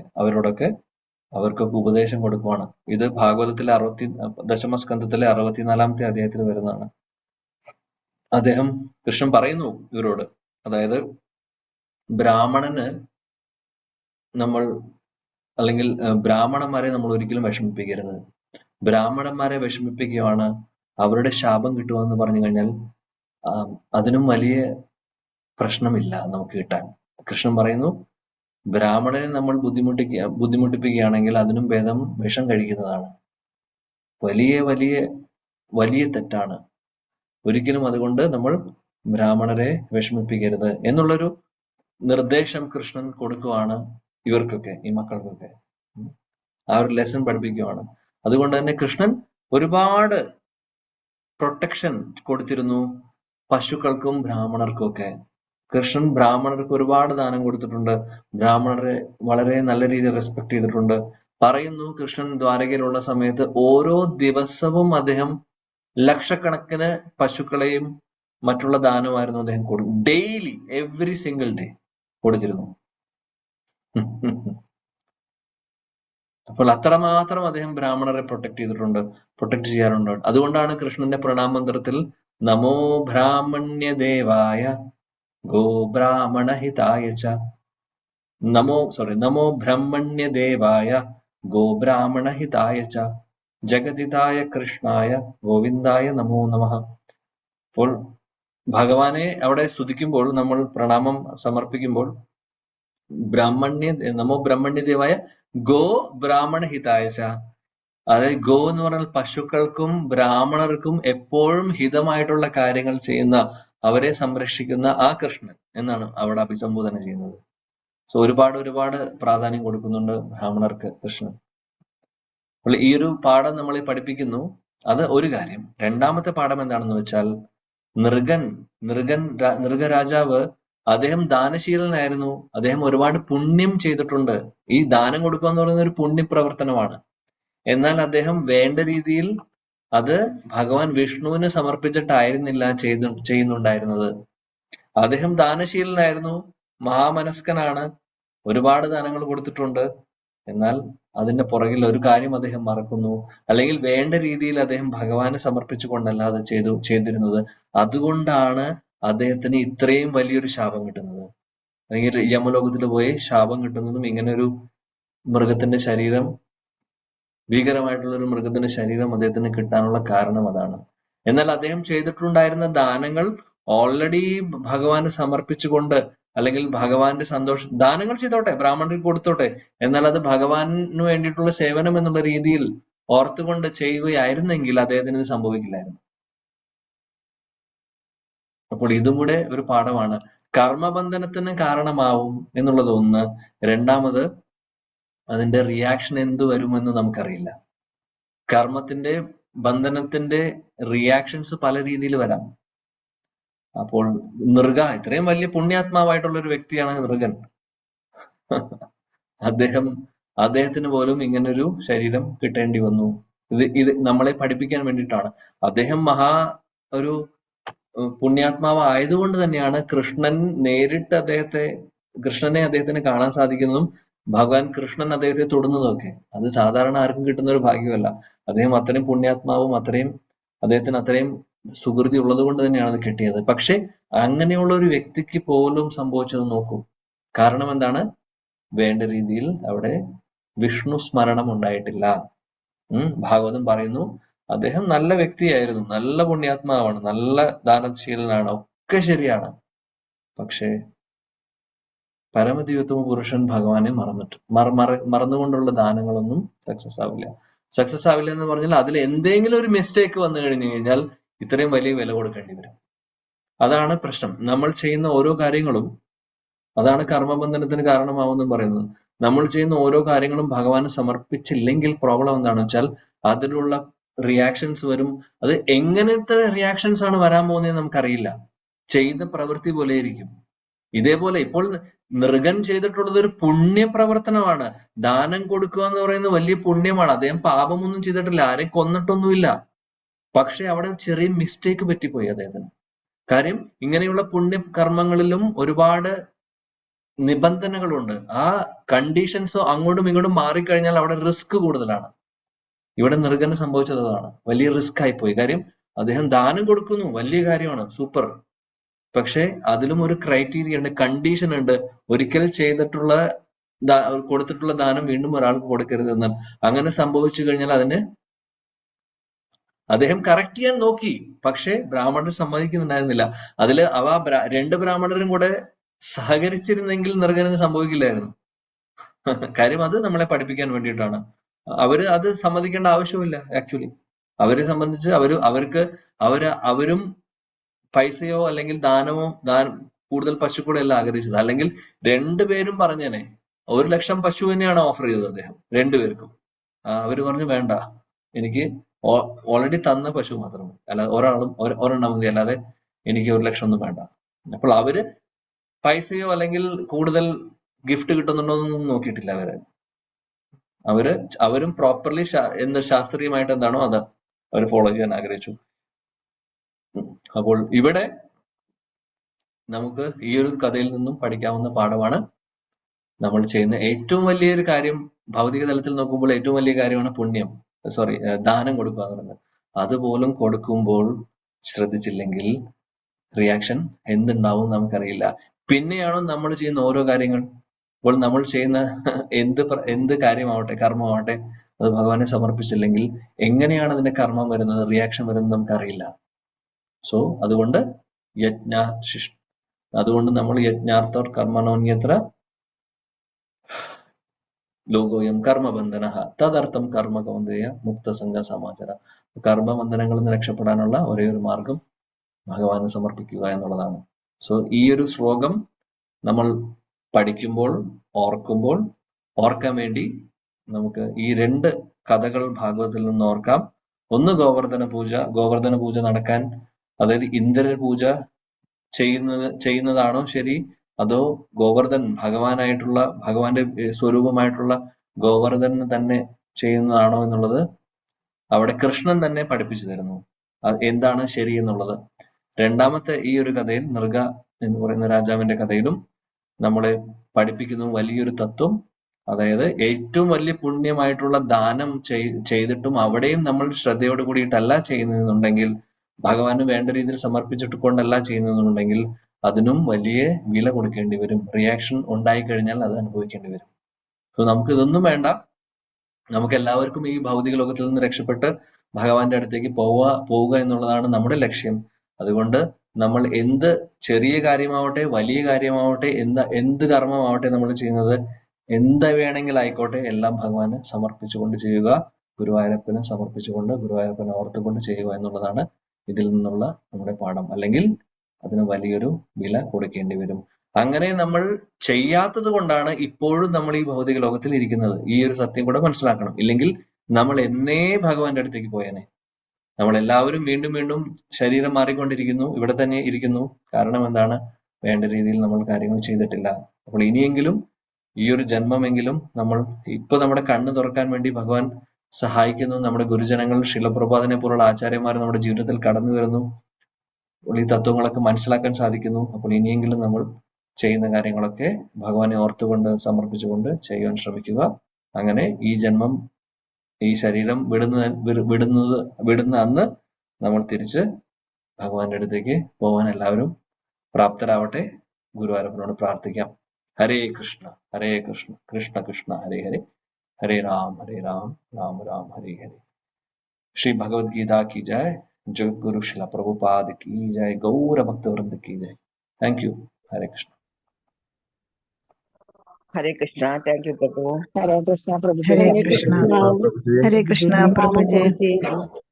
അവർക്കൊക്കെ ഉപദേശം കൊടുക്കുവാണ്. ഇത് ഭാഗവതത്തിലെ ദശമസ്കന്ധത്തിലെ 64-ാമത്തെ അധ്യായത്തിൽ വരുന്നതാണ്. കൃഷ്ണൻ പറയുന്നു ഇവരോട്, അതായത് ബ്രാഹ്മണന് ബ്രാഹ്മണന്മാരെ നമ്മൾ ഒരിക്കലും വിഷമിപ്പിക്കരുത്. ബ്രാഹ്മണന്മാരെ വിഷമിപ്പിക്കുകയാണ് അവരുടെ ശാപം കിട്ടുമെന്ന് പറഞ്ഞു കഴിഞ്ഞാൽ അതിനും വലിയ പ്രശ്നമില്ല നമുക്ക് കിട്ടാൻ. കൃഷ്ണൻ പറയുന്നു, ബ്രാഹ്മണനെ നമ്മൾ ബുദ്ധിമുട്ടിപ്പിക്കുകയാണെങ്കിൽ അതിനും ഭേദം വിഷം കഴിക്കുന്നതാണ്. വലിയ വലിയ വലിയ തെറ്റാണ്. ഒരിക്കലും അതുകൊണ്ട് നമ്മൾ ബ്രാഹ്മണരെ വിഷമിപ്പിക്കരുത് എന്നുള്ളൊരു നിർദ്ദേശം കൃഷ്ണൻ കൊടുക്കുവാണ് ഇവർക്കൊക്കെ, ഈ മക്കൾക്കൊക്കെ. ആ ഒരു ലെസൺ പഠിപ്പിക്കുവാണ്. അതുകൊണ്ട് തന്നെ കൃഷ്ണൻ ഒരുപാട് പ്രൊട്ടക്ഷൻ കൊടുത്തിരുന്നു പശുക്കൾക്കും ബ്രാഹ്മണർക്കും ഒക്കെ. കൃഷ്ണൻ ബ്രാഹ്മണർക്ക് ഒരുപാട് ദാനം കൊടുത്തിട്ടുണ്ട്. ബ്രാഹ്മണരെ വളരെ നല്ല രീതിയിൽ റെസ്പെക്ട് ചെയ്തിട്ടുണ്ട്. പറയുന്നു, കൃഷ്ണൻ ദ്വാരകയിലുള്ള സമയത്ത് ഓരോ ദിവസവും അദ്ദേഹം ലക്ഷക്കണക്കിന് പശുക്കളെയും മറ്റുള്ള ദാനമായിരുന്നു അദ്ദേഹം കൊടുക്കും. ഡെയിലി, എവറി സിംഗിൾ ഡേ കൊടുത്തിരുന്നു. അപ്പോൾ അത്രമാത്രം അദ്ദേഹം ബ്രാഹ്മണരെ പ്രൊട്ടക്ട് ചെയ്യാറുണ്ട്. അതുകൊണ്ടാണ് കൃഷ്ണന്റെ പ്രണാമന്ത്രത്തിൽ നമോ ബ്രാഹ്മണ്യദേവായ ഗോബ്രാഹ്മണഹിതായ ച നമോ ബ്രഹ്മണ്യദേവായ ഗോബ്രാഹ്മണഹിതായ ച ജഗതിതായ കൃഷ്ണായ ഗോവിന്ദായ നമോ നമഃ. അപ്പോൾ ഭഗവാനെ അവിടെ സ്തുതിക്കുമ്പോൾ, നമ്മൾ പ്രണാമം സമർപ്പിക്കുമ്പോൾ നമോ ബ്രഹ്മണ്യദേവായ ഗോ ബ്രാഹ്മണ ഹിതായച്ച, അതായത് ഗോ എന്ന് പറഞ്ഞാൽ പശുക്കൾക്കും ബ്രാഹ്മണർക്കും എപ്പോഴും ഹിതമായിട്ടുള്ള കാര്യങ്ങൾ ചെയ്യുന്ന, അവരെ സംരക്ഷിക്കുന്ന ആ കൃഷ്ണൻ എന്നാണ് അവിടെ അഭിസംബോധന ചെയ്യുന്നത്. സോ ഒരുപാട് പ്രാധാന്യം കൊടുക്കുന്നുണ്ട് ബ്രാഹ്മണർക്ക് കൃഷ്ണൻ. അപ്പോൾ ഈ ഒരു പാഠം നമ്മളെ പഠിപ്പിക്കുന്നു. അത് ഒരു കാര്യം. രണ്ടാമത്തെ പാഠം എന്താണെന്ന് വെച്ചാൽ, നൃഗരാജാവ് അദ്ദേഹം ദാനശീലനായിരുന്നു. അദ്ദേഹം ഒരുപാട് പുണ്യം ചെയ്തിട്ടുണ്ട്. ഈ ദാനം കൊടുക്കുക എന്ന് പറയുന്ന ഒരു പുണ്യപ്രവർത്തനമാണ്. എന്നാൽ അദ്ദേഹം വേണ്ട രീതിയിൽ അത് ഭഗവാൻ വിഷ്ണുവിന് സമർപ്പിച്ചിട്ടായിരുന്നില്ല ചെയ്യുന്നുണ്ടായിരുന്നത്. അദ്ദേഹം ദാനശീലനായിരുന്നു, മഹാമനസ്കനാണ്, ഒരുപാട് ദാനങ്ങൾ കൊടുത്തിട്ടുണ്ട്. എന്നാൽ അതിന്റെ പുറകിൽ ഒരു കാര്യം അദ്ദേഹം മറക്കുന്നു, അല്ലെങ്കിൽ വേണ്ട രീതിയിൽ അദ്ദേഹം ഭഗവാനെ സമർപ്പിച്ചുകൊണ്ടല്ല അത് ചെയ്തിരുന്നത്. അതുകൊണ്ടാണ് അദ്ദേഹത്തിന് ഇത്രയും വലിയൊരു ശാപം കിട്ടുന്നത്, അല്ലെങ്കിൽ യമലോകത്തിൽ പോയി ശാപം കിട്ടുന്നതും ഇങ്ങനെ ഒരു മൃഗത്തിന്റെ ശരീരം, ഭീകരമായിട്ടുള്ള ഒരു മൃഗത്തിന്റെ ശരീരം അദ്ദേഹത്തിന് കിട്ടാനുള്ള കാരണം അതാണ്. എന്നാൽ അദ്ദേഹം ചെയ്തിട്ടുണ്ടായിരുന്ന ദാനങ്ങൾ ഓൾറെഡി ഭഗവാന് സമർപ്പിച്ചുകൊണ്ട്, അല്ലെങ്കിൽ ഭഗവാന്റെ ദാനങ്ങൾ ചെയ്തോട്ടെ, ബ്രാഹ്മണർക്ക് കൊടുത്തോട്ടെ, എന്നാൽ അത് ഭഗവാന് വേണ്ടിയിട്ടുള്ള സേവനം എന്നുള്ള രീതിയിൽ ഓർത്തുകൊണ്ട് ചെയ്യുകയായിരുന്നെങ്കിൽ അദ്ദേഹത്തിന് ഇത് സംഭവിക്കില്ലായിരുന്നു. അപ്പോൾ ഇതും കൂടെ ഒരു പാഠമാണ്. കർമ്മബന്ധനത്തിന് കാരണമാവും എന്നുള്ളത് ഒന്ന്. രണ്ടാമത്, അതിന്റെ റിയാക്ഷൻ എന്ത് വരുമെന്ന് നമുക്കറിയില്ല. കർമ്മത്തിന്റെ ബന്ധനത്തിന്റെ റിയാക്ഷൻസ് പല രീതിയിൽ വരാം. അപ്പോൾ ഇത്രയും വലിയ പുണ്യാത്മാവായിട്ടുള്ള ഒരു വ്യക്തിയാണ് നൃഗൻ. അദ്ദേഹത്തിന് പോലും ഇങ്ങനൊരു ശരീരം കിട്ടേണ്ടി വന്നു. ഇത് നമ്മളെ പഠിപ്പിക്കാൻ വേണ്ടിയിട്ടാണ്. അദ്ദേഹം ഒരു പുണ്യാത്മാവ് ആയതുകൊണ്ട് തന്നെയാണ് കൃഷ്ണനെ അദ്ദേഹത്തിന് കാണാൻ സാധിക്കുന്നതും ഭഗവാൻ കൃഷ്ണൻ അദ്ദേഹത്തെ തൊടുന്നതൊക്കെ. അത് സാധാരണ ആർക്കും കിട്ടുന്ന ഒരു ഭാഗ്യമല്ല. അദ്ദേഹം അത്രയും പുണ്യാത്മാവും അദ്ദേഹത്തിന് അത്രയും സുകൃതി ഉള്ളത് കൊണ്ട് തന്നെയാണ് അത് കിട്ടിയത്. പക്ഷെ അങ്ങനെയുള്ള ഒരു വ്യക്തിക്ക് പോലും സംഭവിച്ചത് നോക്കൂ. കാരണം എന്താണ്? വേണ്ട രീതിയിൽ അവിടെ വിഷ്ണു സ്മരണം ഉണ്ടായിട്ടില്ല. ഭാഗവതം പറയുന്നു, അദ്ദേഹം നല്ല വ്യക്തിയായിരുന്നു, നല്ല പുണ്യാത്മാവാണ്, നല്ല ദാനശീലനാണ്, ഒക്കെ ശരിയാണ്. പക്ഷേ പരമദിവ്യത്വ പുരുഷൻ ഭഗവാനെ മറന്നുകൊണ്ടുള്ള ദാനങ്ങളൊന്നും സക്സസ് ആവില്ല എന്ന് പറഞ്ഞാൽ അതിൽ എന്തെങ്കിലും ഒരു മിസ്റ്റേക്ക് വന്നു കഴിഞ്ഞു കഴിഞ്ഞാൽ ഇത്രയും വലിയ വില കൊടുക്കേണ്ടി വരും. അതാണ് പ്രശ്നം. നമ്മൾ ചെയ്യുന്ന ഓരോ കാര്യങ്ങളും, അതാണ് കർമ്മബന്ധനത്തിന് കാരണമാവെന്നും പറയുന്നത്. നമ്മൾ ചെയ്യുന്ന ഓരോ കാര്യങ്ങളും ഭഗവാന് സമർപ്പിച്ചില്ലെങ്കിൽ പ്രോബ്ലം എന്താണെന്ന് വെച്ചാൽ അതിനുള്ള റിയാക്ഷൻസ് വരും. അത് എങ്ങനത്തെ റിയാക്ഷൻസ് ആണ് വരാൻ പോകുന്നത് നമുക്കറിയില്ല. ചെയ്ത പ്രവൃത്തി പോലെ ഇരിക്കും. ഇതേപോലെ ഇപ്പോൾ നൃഗൻ ചെയ്തിട്ടുള്ളത് ഒരു പുണ്യപ്രവർത്തനമാണ്. ദാനം കൊടുക്കുക എന്ന് പറയുന്നത് വലിയ പുണ്യമാണ്. അദ്ദേഹം പാപമൊന്നും ചെയ്തിട്ടില്ല, ആരെയും കൊന്നിട്ടൊന്നുമില്ല. പക്ഷെ അവിടെ ചെറിയ മിസ്റ്റേക്ക് പറ്റിപ്പോയി അദ്ദേഹത്തിന്. കാര്യം ഇങ്ങനെയുള്ള പുണ്യകർമ്മങ്ങളിലും ഒരുപാട് നിബന്ധനകളുണ്ട്. ആ കണ്ടീഷൻസ് അങ്ങോട്ടും ഇങ്ങോട്ടും മാറിക്കഴിഞ്ഞാൽ അവിടെ റിസ്ക് കൂടുതലാണ്. ഇവിടെ നൃഗന് സംഭവിച്ചത് അതാണ്. വലിയ റിസ്ക് ആയിപ്പോയി. കാര്യം അദ്ദേഹം ദാനം കൊടുക്കുന്നു, വലിയ കാര്യമാണ്, സൂപ്പർ. പക്ഷെ അതിലും ഒരു ക്രൈറ്റീരിയ ഉണ്ട്, കണ്ടീഷൻ ഉണ്ട്. ഒരിക്കൽ കൊടുത്തിട്ടുള്ള ദാനം വീണ്ടും ഒരാൾക്ക് കൊടുക്കരുത് എന്നാൽ. അങ്ങനെ സംഭവിച്ചു കഴിഞ്ഞാൽ അതിന് അദ്ദേഹം കറക്റ്റ് ചെയ്യാൻ നോക്കി, പക്ഷെ ബ്രാഹ്മണർ സമ്മതിക്കുന്നുണ്ടായിരുന്നില്ല. അതില് രണ്ട് ബ്രാഹ്മണരും കൂടെ സഹകരിച്ചിരുന്നെങ്കിൽ നൃഗന് സംഭവിക്കില്ലായിരുന്നു. കാര്യം അത് നമ്മളെ പഠിപ്പിക്കാൻ വേണ്ടിയിട്ടാണ്. അത് സമ്മതിക്കേണ്ട ആവശ്യമില്ല. ആക്ച്വലി അവരെ സംബന്ധിച്ച് അവരും പൈസയോ അല്ലെങ്കിൽ കൂടുതൽ പശുക്കളെ അല്ല ആഗ്രഹിച്ചത്. അല്ലെങ്കിൽ രണ്ടുപേരും പറഞ്ഞേനെ 1,00,000 പശു തന്നെയാണ് ഓഫർ ചെയ്തത് അദ്ദേഹം രണ്ടുപേർക്കും. അവര് പറഞ്ഞു വേണ്ട, എനിക്ക് ഓൾറെഡി തന്ന പശു മാത്രം മതി, അല്ലാതെ ഒരെണ്ണം മതി, അല്ലാതെ എനിക്ക് 1,00,000 ഒന്നും വേണ്ട. അപ്പോൾ അവര് പൈസയോ അല്ലെങ്കിൽ കൂടുതൽ ഗിഫ്റ്റ് കിട്ടുന്നുണ്ടോ എന്നൊന്നും നോക്കിയിട്ടില്ല. അവരും പ്രോപ്പർലി ശാസ്ത്രീയമായിട്ട് എന്താണോ അത് അവർ ഫോളോ ചെയ്യാൻ ആഗ്രഹിച്ചു. അപ്പോൾ ഇവിടെ നമുക്ക് ഈ ഒരു കഥയിൽ നിന്നും പഠിക്കാവുന്ന പാഠമാണ്, നമ്മൾ ചെയ്യുന്ന ഏറ്റവും വലിയൊരു കാര്യം ഭൗതിക തലത്തിൽ നോക്കുമ്പോൾ ഏറ്റവും വലിയ കാര്യമാണ് ദാനം കൊടുക്കുക എന്ന് പറയുന്നത്. അതുപോലും കൊടുക്കുമ്പോൾ ശ്രദ്ധിച്ചില്ലെങ്കിൽ റിയാക്ഷൻ എന്തുണ്ടാവും നമുക്കറിയില്ല. പിന്നെയാണോ നമ്മൾ ചെയ്യുന്ന ഓരോ കാര്യങ്ങൾ. അപ്പോൾ നമ്മൾ ചെയ്യുന്ന എന്ത് കാര്യമാവട്ടെ, കർമ്മമാവട്ടെ, അത് ഭഗവാനെ സമർപ്പിച്ചില്ലെങ്കിൽ എങ്ങനെയാണ് അതിന്റെ കർമ്മം വരുന്നത്, റിയാക്ഷൻ വരുന്നത് നമുക്കറിയില്ല. സോ അതുകൊണ്ട് നമ്മൾ യജ്ഞാർത്ഥർ കർമ്മണോന്യത്ര ലോകോയം കർമ്മബന്ധന തദർത്ഥം കർമ്മ കൗന്ദേയ മുക്തസംഗ സമാചര. കർമ്മബന്ധനങ്ങളിൽ നിന്ന് രക്ഷപ്പെടാനുള്ള ഒരേ ഒരു മാർഗം ഭഗവാനെ സമർപ്പിക്കുക എന്നുള്ളതാണ്. സോ ഈ ഒരു ശ്ലോകം നമ്മൾ പഠിക്കുമ്പോൾ ഓർക്കാൻ വേണ്ടി നമുക്ക് ഈ 2 കഥകൾ ഭാഗവതത്തിൽ നിന്ന് ഓർക്കാം. ഒന്ന് ഗോവർദ്ധന പൂജ നടക്കാൻ, അതായത് ഇന്ദ്ര പൂജ ചെയ്യുന്നതാണോ ശരി, അതോ ഭഗവാന്റെ സ്വരൂപമായിട്ടുള്ള ഗോവർദ്ധനെ തന്നെ ചെയ്യുന്നതാണോ എന്നുള്ളത് അവിടെ കൃഷ്ണൻ തന്നെ പഠിപ്പിച്ചു തരുന്നു എന്താണ് ശരി എന്നുള്ളത്. രണ്ടാമത്തെ ഈ ഒരു കഥയിൽ, നൃഗ എന്ന് പറയുന്ന രാജാവിന്റെ കഥയിലും നമ്മളെ പഠിപ്പിക്കുന്നു വലിയൊരു തത്വം. അതായത് ഏറ്റവും വലിയ പുണ്യമായിട്ടുള്ള ദാനം ചെയ്തിട്ടും അവിടെയും നമ്മൾ ശ്രദ്ധയോട് കൂടിയിട്ടല്ല ചെയ്യുന്നതെന്നുണ്ടെങ്കിൽ, ഭഗവാന് വേണ്ട രീതിയിൽ സമർപ്പിച്ചിട്ട് കൊണ്ടല്ല ചെയ്യുന്നതെന്നുണ്ടെങ്കിൽ അതിനും വലിയ വില കൊടുക്കേണ്ടി വരും. റിയാക്ഷൻ ഉണ്ടായിക്കഴിഞ്ഞാൽ അത് അനുഭവിക്കേണ്ടി വരും. സോ നമുക്ക് ഇതൊന്നും വേണ്ട. നമുക്ക് എല്ലാവർക്കും ഈ ഭൗതിക ലോകത്തിൽ നിന്ന് രക്ഷപ്പെട്ട് ഭഗവാന്റെ അടുത്തേക്ക് പോവുക എന്നുള്ളതാണ് നമ്മുടെ ലക്ഷ്യം. അതുകൊണ്ട് നമ്മൾ എന്ത് ചെറിയ കാര്യമാവട്ടെ വലിയ കാര്യമാവട്ടെ എന്ത് കർമ്മമാവട്ടെ നമ്മൾ ചെയ്യുന്നത്, എന്ത് വേണമെങ്കിൽ ആയിക്കോട്ടെ, എല്ലാം ഭഗവാന് സമർപ്പിച്ചുകൊണ്ട് ചെയ്യുക. ഗുരുവായൂരപ്പന് സമർപ്പിച്ചുകൊണ്ട്, ഗുരുവായൂരപ്പനെ ഓർത്തുകൊണ്ട് ചെയ്യുക എന്നുള്ളതാണ് ഇതിൽ നിന്നുള്ള നമ്മുടെ പാഠം. അല്ലെങ്കിൽ അതിന് വലിയൊരു വില കൊടുക്കേണ്ടി വരും. അങ്ങനെ നമ്മൾ ചെയ്യാത്തത് കൊണ്ടാണ് ഇപ്പോഴും നമ്മൾ ഈ ഭൗതിക ലോകത്തിൽ ഇരിക്കുന്നത്. ഈ ഒരു സത്യം കൂടെ മനസ്സിലാക്കണം. ഇല്ലെങ്കിൽ നമ്മൾ എന്നേ ഭഗവാന്റെ അടുത്തേക്ക് പോയേനെ. നമ്മൾ എല്ലാവരും വീണ്ടും വീണ്ടും ശരീരം മാറിക്കൊണ്ടിരിക്കുന്നു, ഇവിടെ തന്നെ ഇരിക്കുന്നു. കാരണം എന്താണ്? വേണ്ട രീതിയിൽ നമ്മൾ കാര്യങ്ങൾ ചെയ്തിട്ടില്ല. അപ്പോൾ ഇനിയെങ്കിലും ഈ ഒരു ജന്മമെങ്കിലും നമ്മുടെ കണ്ണ് തുറക്കാൻ വേണ്ടി ഭഗവാൻ സഹായിക്കുന്നു. നമ്മുടെ ഗുരുജനങ്ങൾ ശിലപ്രഭാതനെ പോലുള്ള ആചാര്യന്മാർ നമ്മുടെ ജീവിതത്തിൽ കടന്നു വരുന്നു. അപ്പോൾ ഈ തത്വങ്ങളൊക്കെ മനസ്സിലാക്കാൻ സാധിക്കുന്നു. അപ്പോൾ ഇനിയെങ്കിലും നമ്മൾ ചെയ്യുന്ന കാര്യങ്ങളൊക്കെ ഭഗവാനെ ഓർത്തുകൊണ്ട് സമർപ്പിച്ചുകൊണ്ട് ചെയ്യാൻ ശ്രമിക്കുക. അങ്ങനെ ഈ ശരീരം വിടുന്ന അന്ന് നമ്മൾ തിരിച്ച് ഭഗവാന്റെ അടുത്തേക്ക് പോകാൻ എല്ലാവരും പ്രാപ്തരാവട്ടെ. ഗുരുവായൂരപ്പനോട് പ്രാർത്ഥിക്കാം. ഹരേ കൃഷ്ണ ഹരേ കൃഷ്ണ കൃഷ്ണ കൃഷ്ണ ഹരേ ഹരേ, ഹരേ രാം രാം രാം ഹരേ ഹരേ. श्री भगवद गीता की जय, जगत गुरु शिला प्रभुपाद की जय, गौर भक्त वृंद की जय. Thank you. Hare Krishna. Hare Krishna. Thank you Prabhu. Hare Krishna Prabhu. Hare Krishna. Hare Krishna പ്രഭുജി.